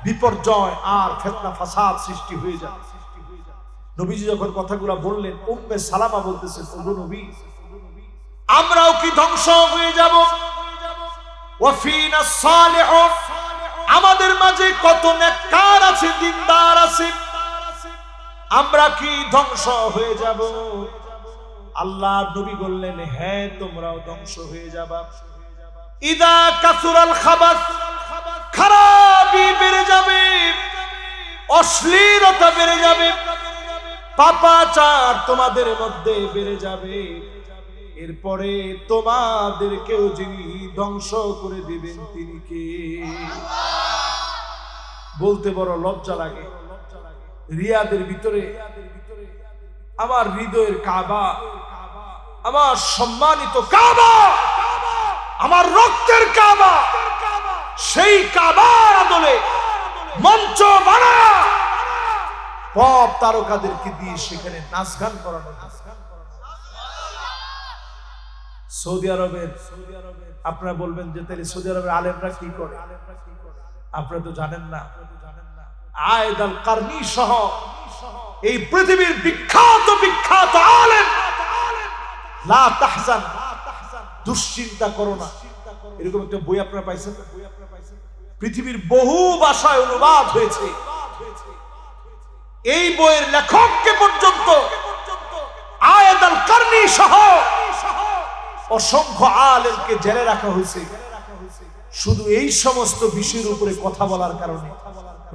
বিপর্যয় আর ফিতনা ফাসাদ সৃষ্টি হয়ে যাবে। নবীজি যখন কথাগুলো বললেন, উম্মে সালামা বলতেছেন, ওগো নবী, আমরাও কি ধ্বংস হয়ে যাব? ওয়াফিনা সালিহুন, আমাদের মাঝে কত নেককার আছে, দিনদার আছে, আমরা কি ধ্বংস হয়ে যাব? আল্লাহর নবী বললেন, হ্যাঁ তোমরাও ধ্বংস হয়ে যাবা। ইদা কাসুরাল খাবাস, খারাপি বেড়ে যাবে, অশ্লীলতা বেড়ে যাবে, পাপাচার তোমাদের মধ্যে বেড়ে যাবে। এরপরে তোমাদেরকেও যিনি ধ্বংস করে দিবেন তিনি কে? বলতে বড় লজ্জা লাগে। রিয়াদের ভিতরে আমার হৃদয়ের কাবা, আমার সম্মানিত কাবা, আমার রক্তের কাবা, সেই কাবার আদলে মঞ্চ বানায়া পপ তারকাদেরকে দিয়ে সেখানে নাচ গান করানো। সৌদি আরবের আপনারা বলবেন যে তাহলে সৌদি আরবের আলেমরা কি করে? আপনারা তো জানেন না। আয়েদ আল কারনি সহ এই পৃথিবীর বিখ্যাত বিখ্যাত আলেম, লা তাহজান, দুশ্চিন্তা করো না, এরকম একটা বই আপনারা পাইছেন? পৃথিবীর বহু ভাষায় অনুবাদ হয়েছে। এই বইয়ের লেখককে পর্যন্ত আয়েদ আল কারনি সহ অসংখ্য আলেমকে জেলে রাখা হয়েছে শুধু এই সমস্ত বিষয়ের উপরে কথা বলার কারণে,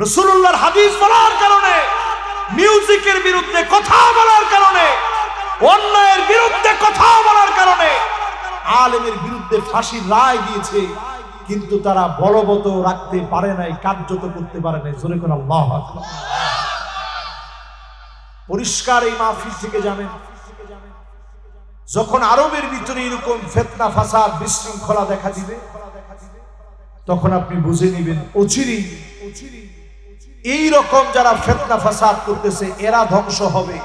রাসূলুল্লাহর হাদিস বলার কারণে, মিউজিকের বিরুদ্ধে কথা বলার কারণে, অন্যায়ের বিরুদ্ধে কথা বলার কারণে আলেমের বিরুদ্ধে ফাঁসির রায় দিয়েছে, কিন্তু তারা বলবৎ রাখতে পারে নাই, কার্যত করতে পারে নাই। জোরে করে আল্লাহু আকবার। পরিষ্কার এই মাহফিল থেকে জানেন, যখন আরবের ভিতরে এরকম ফিতনা ফাসাদ বিশৃঙ্খলা দেখা দিবে, তখন আপনি বুঝে নেবেন অচিরেই এই রকম যারা ফিতনা ফাসাদ করতেছে এরা ধ্বংস হবে।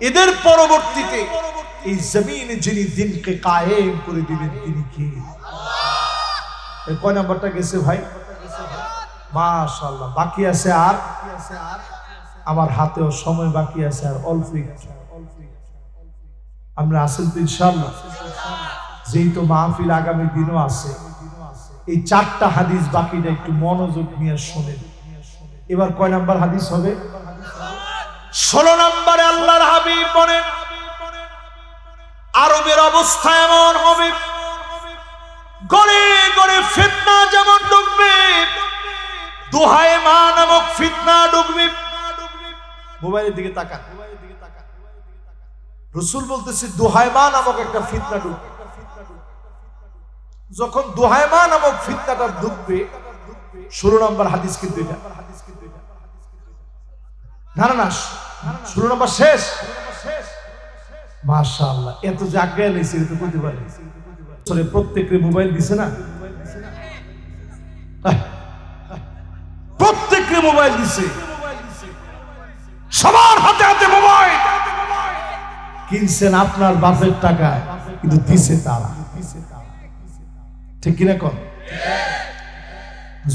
এদের পরবর্তীতে এই জমিনে যিনি দিনকে কায়েম করে দিবেন তিনি কি? কয় নাম্বারটা গেছে ভাই? মাশাআল্লাহ। বাকি আছে আর আমার হাতেও সময় বাকি আছে আর অল্প। আমরা আসেন তো ইনশাআল্লাহ, যেহেতু মাহফিল আগামী দিনও আছে। এই 4টা হাদিস বাকিটা একটু মনোযোগ নিয়ে শুনেন। এবার কয় নাম্বার হাদিস হবে? 16 নম্বরে আল্লাহর হাবিব বলেন আরবের অবস্থা এমন হবে, গড়ে গড়ে ফিতনা যেমন ডুববে, দুহায়মা নামক ফিতনা ডুববে। মোবাইলের দিকে তাকান, রাসূল বলতেছে দুহায়মা নামক একটা ফিতনা ডুববে। যখন দুহায়মা নামক ফিতনাটা ডুববে, 16 নম্বর হাদিস কিন্তু এটা না না না 16 নম্বর শেষ। মাশাআল্লাহ, এত জায়গায় লেছে তো কইতে পারি। আসলে প্রত্যেকের মোবাইল দিছে না, প্রত্যেকের মোবাইল দিছে, সবার হাতে হাতে মোবাইল। কিনছেন আপনার বাপের টাকায়, কিন্তু দিছে তারা। ঠিক কিনা কন?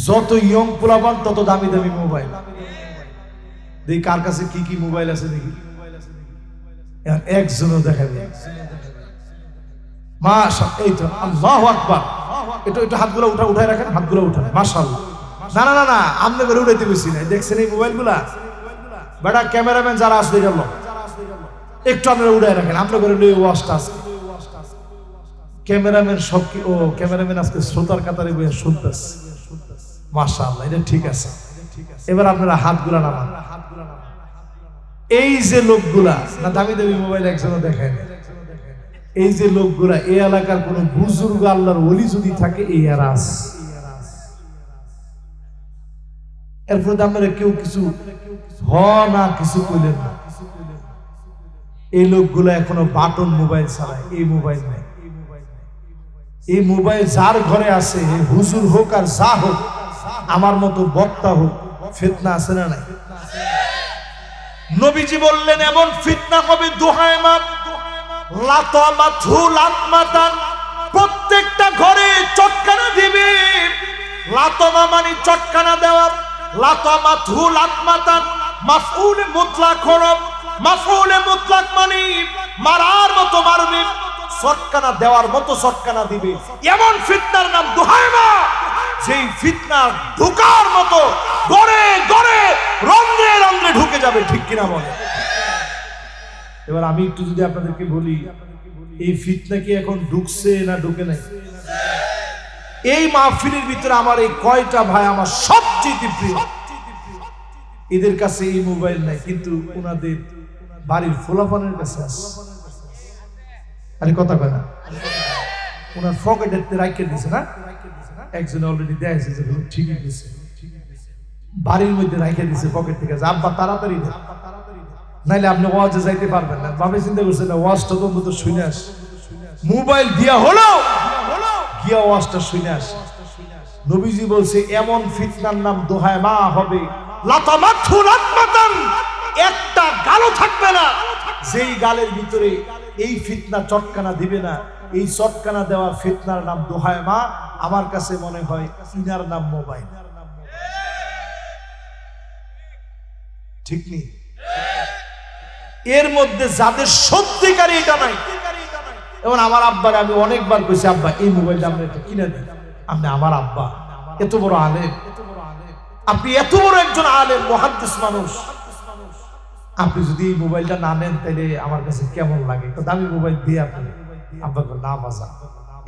যত ইয়ং পোলাপান তত দামি দামি মোবাইল। দেখি কার কাছে কি কি মোবাইল আছে, দেখি একজনও দেখাবে। মাশাআল্লাহ, এই তো আল্লাহু আকবার। এটা হাতগুলো উঠায় রাখেন, হাতগুলো উঠান। মাশাআল্লাহ। না না না না, আমনে করে উঠাইতে বেশি নাই। দেখছেন এই মোবাইলগুলা? বেটা ক্যামেরাম্যান যারা আসবে গেল একটু আপনারা উঠায় রাখেন, আপনার করে লই ওয়াশটা আছে। ক্যামেরাম্যান সব কি? ও ক্যামেরাম্যান আজকে শ্রোতার কাতারে বসে শুনতেছে। মাশাআল্লাহ, এটা ঠিক আছে। এবার আপনারা হাতগুলা নামান। এই যে লোকগুলা না দামি দামি মোবাইল একজনও দেখেন, এই যে লোকগুলা এই এলাকার কোন বুজুর্গ আল্লাহর ওলি যদি থাকে এই এরা আছে। এরপরে আপনারা কেউ কিছু না কিছু কইলেন না। এই লোকগুলা এখনো বাটন মোবাইল চালায়, এই মোবাইল নাই। এই মোবাইল যার ঘরে আছে, হুজুর হোক আর যা হোক, আমার মতো বক্তা হোক, ফিতনা আছে না নাই? নবীজি বললেন এমন ফিতনা হবে দুহায়মা লাতামাতহু লাতমাতান, প্রত্যেকটা ঘরে চটকানা দিবে। লাতমা মানে চটকানা দেওয়া, লাতামাতহু লাতমাতান মাফউলে মুতলাক হলো। মাফউলে মুতলাক মানে মারার মতো মারবে, চটকানা দেওয়ার মতো চটকানা দিবে। এমন ফিতনার নাম দুহায়মা, সেই ফিতনা ঢোকার মতো গড়ে গড়ে রন্ধ্রে রন্ধ্রে ঢুকে যাবে। ঠিক কিনা বলে? এবার আমি একটু যদি আপনাদেরকে বলি, এই ফিতনা কি এখন ঢুকছে না ঢুকে নাই? এই মাহফিলের ভিতরে আমার এই কয়টা ভাই আমার সবচেয়ে প্রিয়, এদের কাছে এই মোবাইল নাই, কিন্তু ওনাদের বাড়ির ফোলাফানের কাছে আছে। আরে কথা কয় না? ওনার পকেটে রাখিয়ে দিয়েছে না, একজন অলরেডি দেখছে যে ঠিকই দিয়েছে, বাড়ির মধ্যে রাখিয়ে দিয়েছে পকেট থেকে। আব্বা তাড়াতাড়ি দেন, নাইলে আপনি ওয়াজে যাইতে পারবেন না। বাবা চিন্তা করছে না, ওয়াজটা তো শুনে আস, মোবাইল দিয়া হলো গিয়া ওয়াজটা শুনে আস। নবীজি বলছে এমন ফিতনার নাম দোহায় মা হবে, লাতামাতহু লাতমাতান, একটা গালও থাকবে না যেই গালের ভিতরে এই ফিতনা চটকানা দিবে না। এই চটকানা দেওয়া ফিতনার নাম দোহায় মা। আমার কাছে মনে হয় ইনার নাম মোবাইল। ঠিক নেই? এর মধ্যে যাদের সত্যিকারী এটা নাই। এবং আমার আব্বাকে আমি অনেকবার কইছি, আব্বা এই মোবাইলটা আমরা একটা কিনে দিই। আপনি আমার আব্বা এত বড় আলেম, আপনি এত বড় একজন আলেম মুহাদ্দিস মানুষ, আপনি যদি এই মোবাইলটা না নেন তাহলে আমার কাছে কেমন লাগে? তো দামি মোবাইল দিয়ে আপনি আব্বা না বাজা,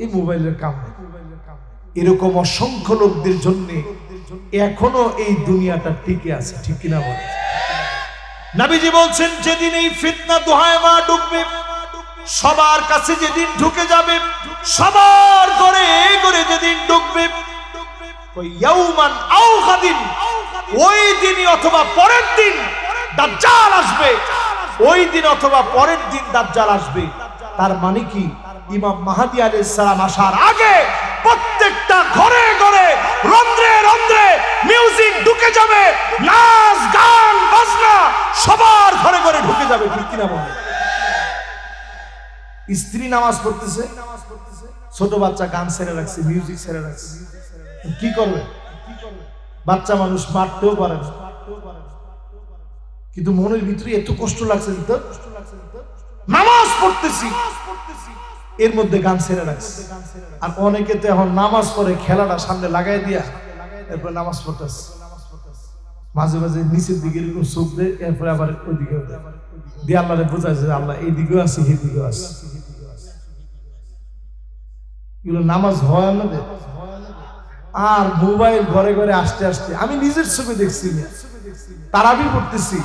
এই মোবাইলের কাম নেই। এরকম অসংখ্য লোকদের জন্য এখনো এই দুনিয়াটা টিকে আছে। ঠিক কিনা বলে? নবীজি বলছেন যেদিন এই ফিতনা দোহায় মা ঢুকবে, সবার কাছে যেদিন ঢুকে যাবে, সবার ঘরে ঘরে যেদিন ঢুকবে, ইয়াউমান আও গাদিন, ওই দিনই অথবা পরের দিন দাজ্জাল আসবে। ওই দিন অথবা পরের দিন দাজ্জাল আসবে। তার মানে কি? ইমাম মাহদী আলাইহিস সালাম আসার আগে প্রত্যেকটা ঘরে ঘরে রন্ধ্রে রন্ধ্রে মিউজিক ঢুকে যাবে, নাচ গান বাজনা সবার ঘরে ঘরে ঢুকে যাবে। ঠিক কিনা বলে? স্ত্রী নামাজ পড়তেছে, ছোট বাচ্চা গান ছেড়ে রাখছে, মিউজিক ছেড়ে রাখছে, কি করবে? বাচ্চা মানুষ মারতেও পারে না, কিন্তু মনের ভিতরে এত কষ্ট লাগছে, নামাজ পড়তেছি এর মধ্যে গান ছেড়ে রাখছে। আর অনেকে তো এখন নামাজ পড়ে খেলাটা সামনে লাগাই দিয়া এরপর নামাজ পড়তেছে, মাঝে মাঝে নিচের দিকে এরকম চোখ দেয়, এরপরে আবার ওই দিকে দিয়ে আল্লাহরে বোঝায় যে আল্লাহ এই দিকেও আছে এই দিকেও আছে। এগুলো নামাজ হয় না। আর মোবাইল ঘরে ঘরে আসতে আসতে আমি নিজের চোখে দেখছি, তারাবি পড়তেছি,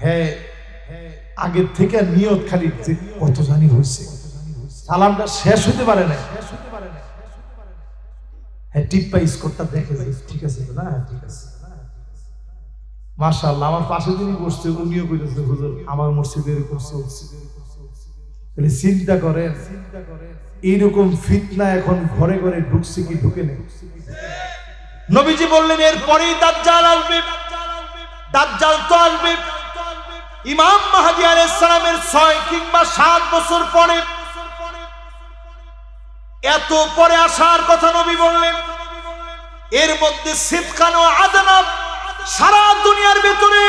হ্যাঁ আগের থেকে নিয়ত খালি কত জানি হয়েছে, সালামটা শেষ হতে পারে না, হ্যাঁ টিপ্পা স্কোরটা দেখে ঠিক আছে না, ঠিক আছে মাশাআল্লাহ। আমার পাশে যিনি বসছে উনিও কইতেছে হুজুর আমার মসজিদে এরকম চলছে। তাহলে চিন্তা করেন এইরকম ফিতনা এখন ঘরে ঘরে ঢুকছে কি ঢুকে নেই? নবীজি বললেন এরপরেই দাজ্জাল আসবে। দাজ্জাল তো আসবে ইমাম মাহদী আলাইহিস সালামের 6 কিংবা 7 বছর পরে। এত পরে আসার কথা নবী বললেন। এর মধ্যে সিদকান ও আদনা সারা দুনিয়ার ভিতরে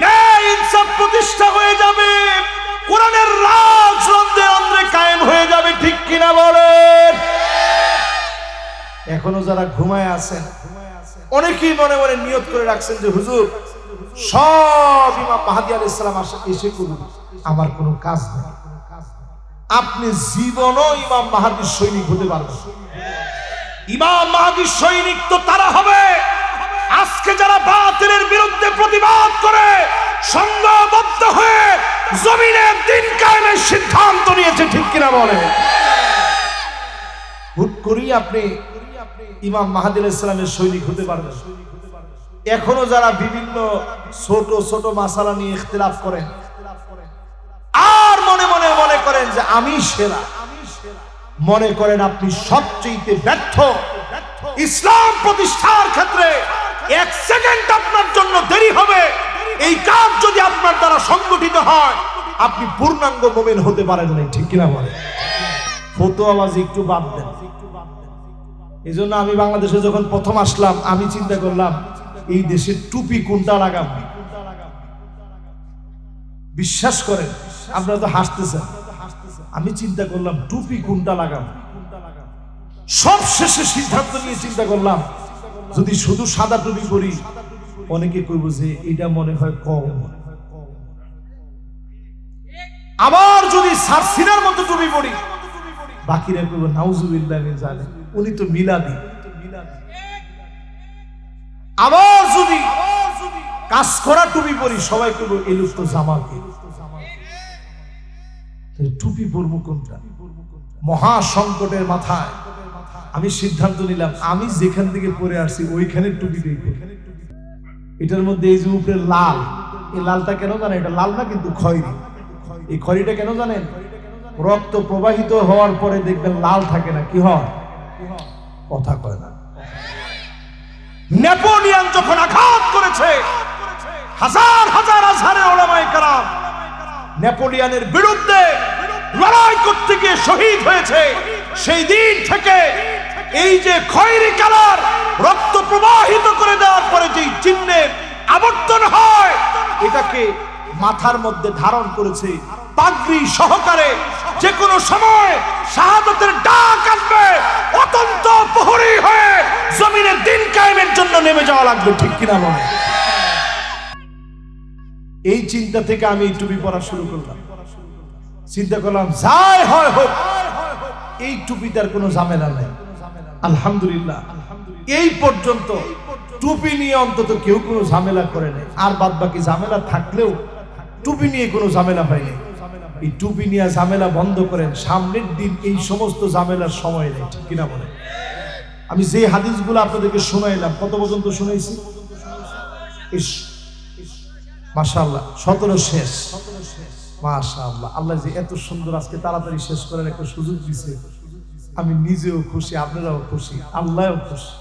ন্যায় ইনসাফ প্রতিষ্ঠা হয়ে যাবে, কোরআনের রাজ রন্ধ্রে রন্ধ্রে কায়েম হয়ে যাবে। ঠিক কিনা বলেন? এখনো যারা ঘুমায় আছেন অনেকেই মনে মনে নিয়ত করে রাখছেন যে হুজুর সব ইমাম মাহদী আলাইহিস সালাম এসে করুন, আমার কোনো কাজ নেই। আপনি জীবনও ইমাম মাহদীর সৈনিক হতে পারবেন। ইমাম মাহদীর সৈনিক তো তারা হবে আজকে যারা বাতিলের বিরুদ্ধে প্রতিবাদ করে সংঘবদ্ধ হয়ে জমিনে দ্বীন কায়েমের সিদ্ধান্ত নিয়েছে। ঠিক কিনা বলে? হুট করি আপনি ইমাম মাহদী আলাইহিস সালামের সৈনিক হতে পারবেন। এখনো যারা বিভিন্ন ছোট ছোট মাসালা নিয়ে ইখতিলাফ করেন আর মনে মনে মনে করেন যে আমি সেরা, মনে করেন আপনি সবচেয়ে ব্যর্থ। ইসলাম প্রতিষ্ঠার ক্ষেত্রে 1 সেকেন্ড আপনার জন্য দেরি হবে, এই কাজ যদি আপনার দ্বারা সংগঠিত হয় আপনি পূর্ণাঙ্গ মুমিন হতে পারেন না। ঠিক কিনা বলে? ফতোয়াবাজি একটু বাদ দেন। এই জন্য আমি বাংলাদেশে যখন প্রথম আসলাম আমি চিন্তা করলাম এই দেশের টুপি কোনটা লাগাবো। বিশ্বাস করেন, আপনারা তো হাসতেছেন, আমি চিন্তা করলাম টুপি কোনটা লাগাবো। সব শেষে সিদ্ধান্ত নিয়ে চিন্তা করলাম যদি শুধু সাদা টুপি পরি অনেকে কইব যে এটা মনে হয় কম, আবার যদি সারসিনার মতো টুপি পরি বাকিরা কইব নাউজুবিল্লাহ মিন জালিক, উনি তো মিলাদি। আবার যদি কাজ করা টুপি পরি সবাই কইব এই লোক তো জামাতি। টুপি পরবো কোনটা? মহা সংকটের মাথায় আমি সিদ্ধান্ত নিলাম আমি যেখান থেকে পরে আসছি ওইখানে টুপি দেখব। এটার মধ্যে এই যে উপরে লাল, এই লালটা কেন জানেন? এটা লাল না কিন্তু খয়েরি। এই খয়েরিটা কেন জানেন? রক্ত প্রবাহিত হওয়ার পরে দেখবেন লাল থাকে না, কি হয়? কথা কয় না। নেপোলিয়ন যখন আঘাত করেছে, হাজার হাজার আজহারের উলামায়ে কেরাম নেপোলিয়নের বিরুদ্ধে লড়াই করতে গিয়ে শহীদ হয়েছে। সেই দিন থেকে এই যে খয়েরি কালার রক্ত প্রবাহিত করে দেওয়ার পরে যে চিহ্নের আবর্তন হয়, এটাকে মাথার মধ্যে ধারণ করেছে পাগড়ি সহকারে। যে কোনো সময় শাহাদাতের ডাক আসবে, অত্যন্ত প্রহরী হয়ে জমিনে দিন কায়েমের জন্য নেমে যাওয়া লাগবে, ঠিক কিনা বলে? এই চিন্তা থেকে আমি টুপি পরা শুরু করলাম। চিন্তা করলাম যাই হয় হোক, এই টুপিটার কোনো ঝামেলা নাই। আলহামদুলিল্লাহ, এই পর্যন্ত টুপি নিয়ে অন্তত কেউ কোনো ঝামেলা করে নাই। আর বাদ বাকি ঝামেলা থাকলেও টুপি নিয়ে কোনো ঝামেলা হয়নি। এই টুপি নিয়ে ঝামেলা বন্ধ করেন, সামনের দিন এই সমস্ত ঝামেলার সময় নেই, ঠিক কিনা বলে? আমি যে হাদিসগুলো আপনাদেরকে শোনাইলাম, কত পর্যন্ত শুনাইছি? মাশাআল্লাহ 17 শেষ। মাশাআল্লাহ, আল্লাহ যে এত সুন্দর আজকে তাড়াতাড়ি শেষ করার একটা সুযোগ দিয়েছে, আমি নিজেও খুশি, আপনারাও খুশি, আল্লাহও খুশি।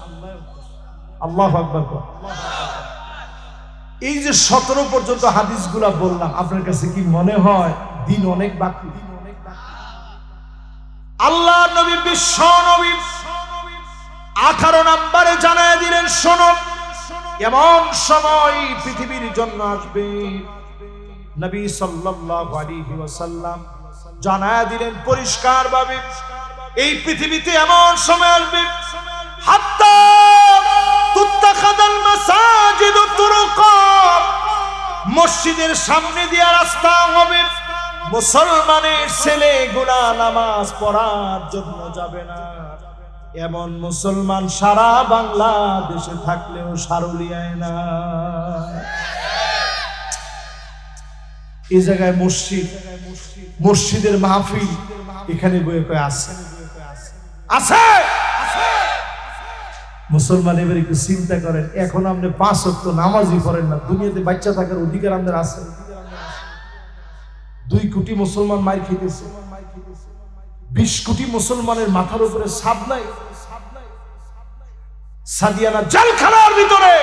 আল্লাহু আকবার। এই যে 17 পর্যন্ত হাদিসগুলা বললাম, আপনার কাছে কি মনে হয় দিন অনেক বাকি? আল্লাহ নবী, বিশ্ব নবী 18 নম্বরে জানায় দিলেন, শোনো, এমন সময় পৃথিবীর জন্য আসবে। নবী সাল্লাল্লাহু আলাইহি ওয়াসাল্লাম জানায় দিলেন পরিষ্কার ভাবে, এই পৃথিবীতে এমন সময় আসবে, হাত্তা তুত্তাখাদাল মাসাজিদ তুরুকা, মসজিদের সামনে দিয়ে রাস্তা হবে, মুসলমানের ছেলেগুলা নামাজ পড়ার জন্য যাবে না। এমন মুসলমান সারা বাংলাদেশে থাকলেও সারুলিয়ায় না। এই জায়গায় মসজিদ, মসজিদের মাহফিল, এখানে বয়ে কয়ে আছে আছে। মুসলমান এবার একটু চিন্তা করেন, এখন আপনি 5 ওয়াক্ত নামাজই পড়েন না, দুনিয়াতে বাচ্চা থাকার অধিকার আমাদের আছে? 2 কোটি মুসলমান মার খেতেছে, 20 কোটি মুসলমানের মাথার উপরে ছাদ নাই। সাদিয়ানা জেলখানার ভিতরে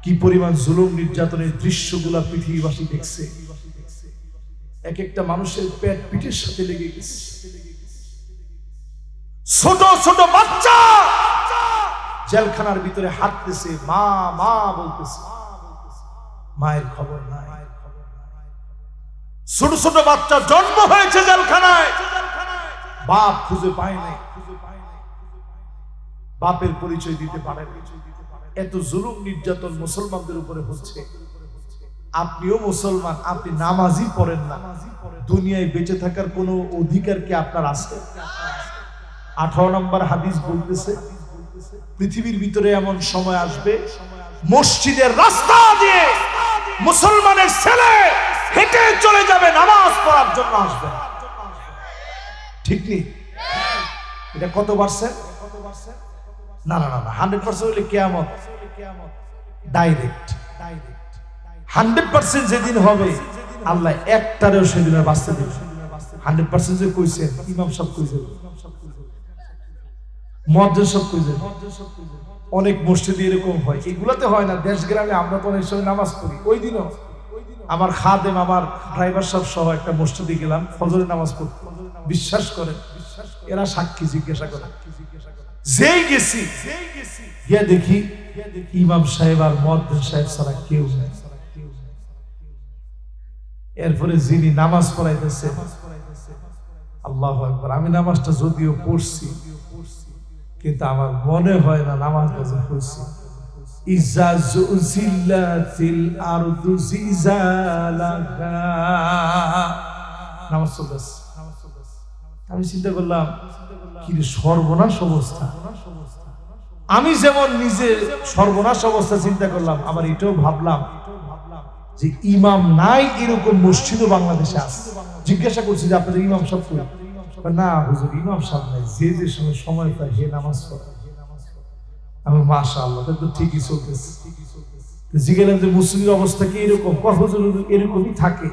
কি পরিমাণ জুলুম নির্যাতনের দৃশ্যগুলা পৃথিবীবাসী দেখছে। এক একটা মানুষের পেট পিঠের সাথে লেগে গেছে। ছোট ছোট বাচ্চা জেলখানার ভিতরে হাঁটতেছে, মা মা বলতেছে, মায়ের খবর নাই। ছোট ছোট বাচ্চা জন্ম হয়েছে জেলখানায়, বাপ খুঁজে পায় নাই, বাপের পরিচয় দিতে পারে না। এত জুলুম নির্যাতন মুসলমানদের উপরে হচ্ছে। আপনিও মুসলমান, আপনি নামাজই পড়েন না, দুনিয়ায় বেঁচে থাকার কোনো অধিকার কি আপনার আছে? 18 নম্বর হাদিস বলতেছে, পৃথিবীর ভিতরে এমন সময় আসবে, মসজিদের রাস্তা দিয়ে মুসলমানের ছেলে হেঁটে চলে যাবে, নামাজ পড়ার জন্য আসবে। ঠিক নেই? এটা কত পার্সেন্ট? না না না, 100% হলে কিয়ামত ডাইরেক্ট। 100% যেদিন হবে, আল্লাহ একটারেও সেদিন আর বাঁচতে দেবে। 100% যে কইছেন, ইমাম সাহেব কইছেন, মুয়াজ্জিন সাহেব কইছেন, অনেক মসজিদে এরকম হয়। এগুলাতে হয় না, দেশ গ্রামে আমরা তো অনেক সময় নামাজ পড়ি। ওই দিনও আমার খাদেম, আমার ড্রাইভার সাহেব সহ একটা মসজিদে গেলাম ফজরের নামাজ পড়তে। বিশ্বাস করেন, এরা সাক্ষী, জিজ্ঞাসা করে, যেই গেছি গিয়া দেখি ইমাম সাহেব আর মুয়াজ্জিন সাহেব ছাড়া কেউ নেই। এরপরে যিনি নামাজ পড়াইতেছে, আল্লাহু আকবার, আমি নামাজটা যদিও পড়ছি, কিন্তু আমার মনে হয় না নামাজটা যে পড়ছি। ইজা জুজিলাতিল আরদু জিজালাহা, নামাজ পড়তেছে। আমি চিন্তা করলাম, কি সর্বনাশ অবস্থা। আমি যেমন নিজে সর্বনাশ অবস্থা চিন্তা করলাম, আবার এটাও ভাবলাম যে ইমাম নাই এরকম মসজিদও বাংলাদেশে আছে। জিজ্ঞাসা করছি যে আপনাদের ইমাম সাহেব কই? না হুজুর, ইমাম সাহেব নাই, যে যে সময় পায় হে নামাজ পড়ে। আমি মাশাআল্লাহ, তো ঠিকই চলতেছে। জিজ্ঞাসা যে মুসলিমের অবস্থা কি এরকম? হুজুর এরকমই থাকে।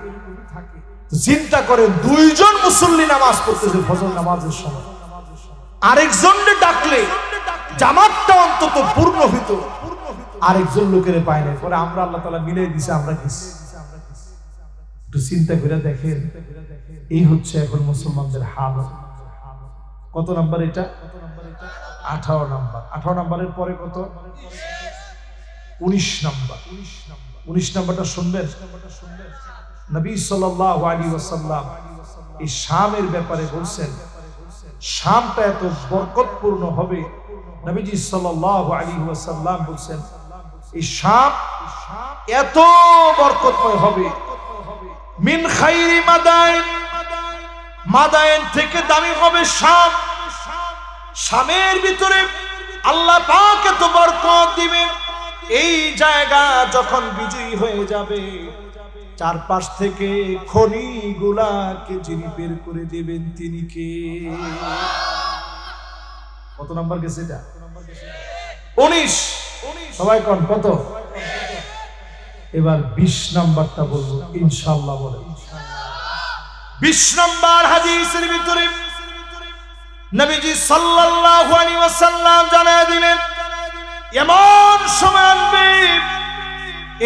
চিন্তা করেন, 2 জন মুসল্লি নামাজ পড়তেছে ফজর নামাজের সময়, আরেকজনকে ডাকলে জামাতটা অন্তত পূর্ণ হইতো, আরেকজন লোকের পায় না। পরে আমরা আল্লাহ তাআলা মিলাই দিছে, আমরা গেছি। একটু চিন্তা করে দেখেন, এই হচ্ছে এখন মুসলমানদের হাল। কত নাম্বার এটা? 18 নাম্বার। 18 নাম্বারের পরে কত? 19 নাম্বার। 19 নাম্বারটা শুনবেন। নবী সাল্লাল্লাহু আলাইহি ওয়াসাল্লাম এই শামের ব্যাপারে বলছেন, শামটা এত বরকতপূর্ণ হবে। নবীজি সাল্লাল্লাহু আলাইহি ওয়াসাল্লাম বলছেন, এই শাম এত বরকতময় হবে, মিন খাইরি মাদাইন, মাদাইন থেকে দামি হবে শাম। শামের ভিতরে আল্লাহ পাক এত বরকত দিবেন, এই জায়গা যখন বিজয়ী হয়ে যাবে, চারপাশ থেকে খনিগুলাকে যিনি বের করে দিবেন তিনি কে? কত নাম্বার গেছে এটা? 19। সবাই কোন কত? এবার 20 নাম্বারটা বলবো ইনশাআল্লাহ। বলে 20 নাম্বার হাদিসের ভিতরে নবীজি সাল্লাল্লাহু আলাইহি ওয়াসাল্লাম জানায় দিলেন, এমন সময় আসবে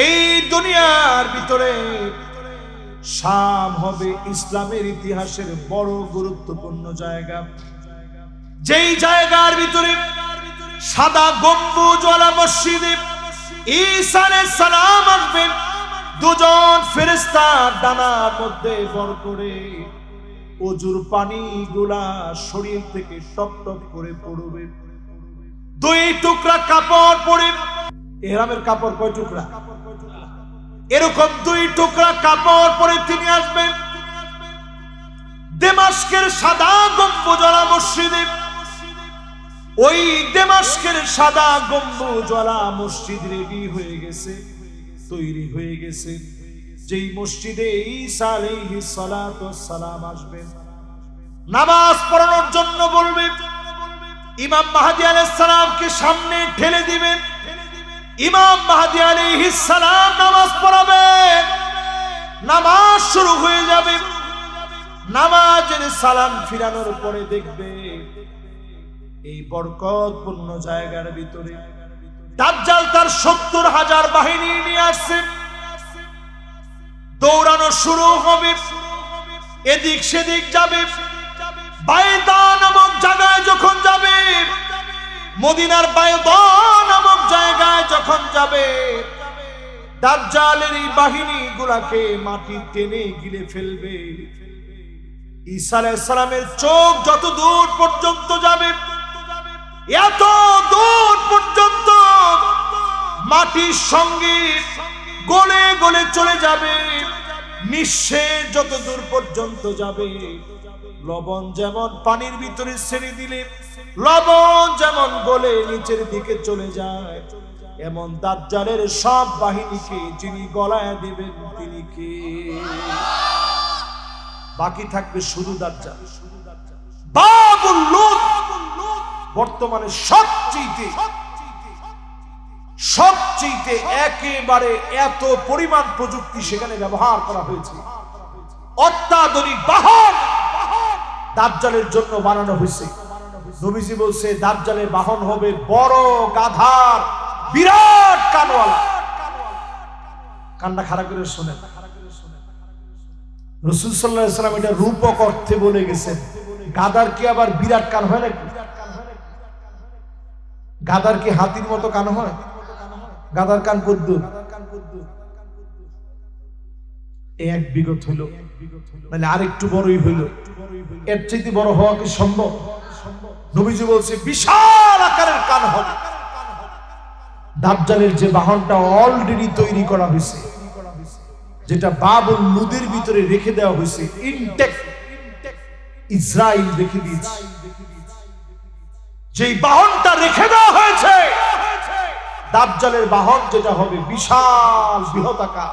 এই দুনিয়ার ভিতরে শাম হবে ইসলামের ইতিহাসের বড় গুরুত্বপূর্ণ জায়গা। যেই জায়গার ভিতরে সাদা গম্বুজওয়ালা মসজিদে ঈসা আলাইহিস সালাম আসবেন, দুজন ফেরেশতা ডানার মধ্যে ভর করে ওজুর পানিগুলা শরীর থেকে টপ টপ করে পড়বে। 2 টুকরা কাপড় পরে, ইহরামের কাপড় কয় টুকরা? এরকম 2 টুকরা কাপড় পরে তিনি আসবেন দামেস্কের সাদা গম্বুজওয়ালা মসজিদে। ওই দামেস্কের সাদা গম্বুজওয়ালা মসজিদ রেডি হয়ে গেছে, তৈরি হয়ে গেছে। যেই মসজিদে ঈসা আলাইহিস সালাতু ওয়াস সালাম আসবেন, নামাজ পড়ানোর জন্য বলবে, ইমাম মাহদী আলাইহিস সালামকে সামনে ঠেলে দিবেন, ইমাম মাহদী আলাইহিস সালাম নামাজ পড়াবেন, নামাজ শুরু হয়ে যাবে। নামাজের সালাম ফিরানোর পরে দেখবে এই বরকতপূর্ণ জায়গার ভিতরে দাজ্জাল তার 70,000 বাহিনী নিয়ে আসছে। দৌড়ানো শুরু হবে, এদিক সেদিক যাবে। বাইদা নামক জায়গায় যখন যাবে, মদিনার বাইদা নামক জায়গায় যখন যাবে, দাজ্জালের এই বাহিনীগুলোকে মাটি টেনে গিলে ফেলবে। ঈসা আলাইহিস সালামের চোখ যত দূর পর্যন্ত যাবে, এত দূর পর্যন্ত মাটির সঙ্গে গলে গলে চলে যাবে। নিঃশ্বাস যত দূর পর্যন্ত যাবে, লবণ যেমন পানির ভিতরে ছেড়ে দিলে লবণ যেমন গলে নিচের দিকে চলে যায়, এমন দাজ্জালের সব বাহিনীকে যিনি গলায় দিবেন তিনি কে? বাকি থাকবে শুধু দাজ্জাল। বাবুল লুত বর্তমানে সবচেয়ে একেবারে এত পরিমাণ প্রযুক্তি সেখানে ব্যবহার করা হয়েছে, অত্যাধুনিক বাহন দাজ্জালের জন্য বানানো হয়েছে। নবীজি বলছে দাজ্জালের বাহন হবে বড় গাধার বিরাট কানওয়ালা। কান্না খাড়া করে শোনেন, রাসূল সাল্লাল্লাহু আলাইহি ওয়াসাল্লাম এটা রূপক অর্থে বলে গেছেন। গাধার কি আবার বিরাট কান হয় নাকি? গাধার কি হাতির মতো কান হয়? গাধার কান কদ্দুর? এক বিগত হইল, মানে আরেকটু বড়ই হইল। এর চাইতে বড় হওয়া কি সম্ভব? নবীজি বলছে বিশাল আকারের কান হবে। দাজ্জালের যে বাহনটা অলরেডি তৈরি করা হয়েছে, যেটা বাবুল লুদের ভিতরে রেখে দেওয়া হয়েছে, ইনটেক ইসরাইল রেখে দিয়েছে। যেই বাহনটা রেখে দেওয়া হয়েছে, দাজ্জালের বাহন যেটা হবে বিশাল বৃহদাকার।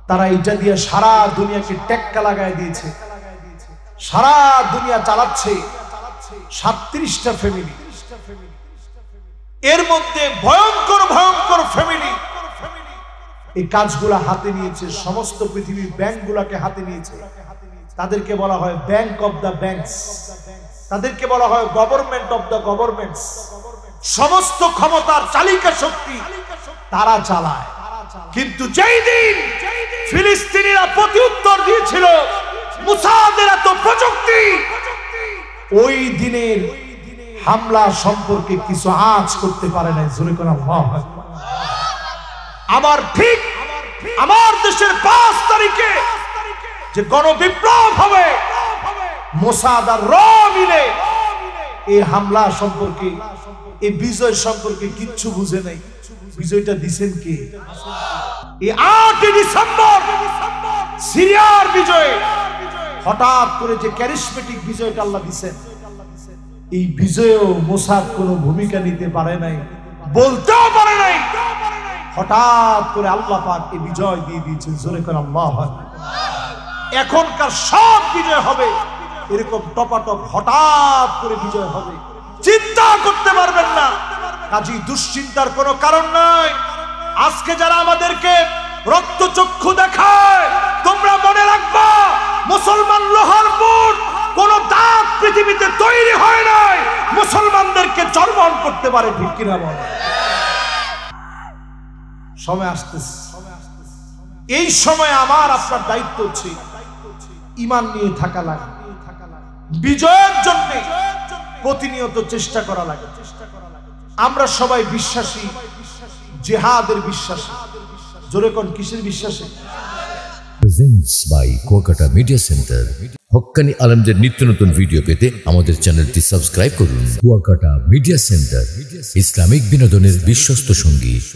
তারা এটা দিয়ে সারা দুনিয়াকে টেক্কা লাগায় দিয়েছে, সারা দুনিয়া চালাচ্ছে। 37টা ফ্যামিলি, এর মধ্যে ভয়ঙ্কর ভয়ঙ্কর ফ্যামিলি এই কাজগুলা হাতে নিয়েছে। সমস্ত পৃথিবীর ব্যাংকগুলাকে হাতে নিয়েছে। তাদেরকে বলা হয় ব্যাংক অফ দ্য ব্যাংকস। তাদেরকে বলা হয় গভর্নমেন্ট অফ দ্য গভর্নমেন্টস। সমস্ত ক্ষমতার চালিকা শক্তি তারা চালায়। কিন্তু যেই দিন ফিলিস্তিনিরা প্রতিউত্তর দিয়েছিল মুসাদের এত প্রযুক্তি, ওই দিনের হামলা সম্পর্কে কিছু আঁচ করতে পারে নাই। জোরে করে আল্লাহু আকবার। আমার ঠিক আমার দেশের 5 তারিখে যে গণবিপ্লব হবে, মোসাদ আর র মিলে এই হামলা সম্পর্কে, এই বিজয় সম্পর্কে কিচ্ছু বুঝে নাই। বিজয়টা দিছেন কে? এই 8 ডিসেম্বর সিরিয়ার বিজয়, হঠাৎ করে যে ক্যারিসমেটিক বিজয়টা আল্লাহ দিছেন, এই বিজয়েও মোসাদ কোনো ভূমিকা নিতে পারে নাই, বলতেও পারে নাই। হঠাৎ করে আল্লাহ পাক এই বিজয় দিয়ে দিয়েছেন। জোরে করে আল্লাহু আকবার। এখনকার সব বিজয় হবে এরকম টপাটপ, হঠাৎ করে বিজয় হবে, চিন্তা করতে পারবেন না। কাজেই দুশ্চিন্তার কোনো কারণ নাই। আজকে যারা আমাদেরকে রক্তচক্ষু দেখায়, তোমরা মনে রাখবা মুসলমান লোহার বুট, কোন দাঁত পৃথিবীতে তৈরি হয় নাই মুসলমানদেরকে চর্বণ করতে পারে। ঠিক কিনা বলে? সময় আসতেছে, এই সময় আমার আপনার দায়িত্ব হচ্ছে ঈমান নিয়ে থাকা লাগে, বিজয়ের জন্য প্রতিনিয়ত চেষ্টা করা লাগে। আমরা সবাই বিশ্বাসী, জিহাদের বিশ্বাসী। জোরে কোন কিসের বিশ্বাসী? Presents by Kuakata media centre. হক্কানি আলেমদের নিত্য নতুন ভিডিও পেতে আমাদের চ্যানেলটি সাবস্ক্রাইব করুন। কুয়াকাটা মিডিয়া সেন্টার, ইসলামিক বিনোদনের বিশ্বস্ত সঙ্গী।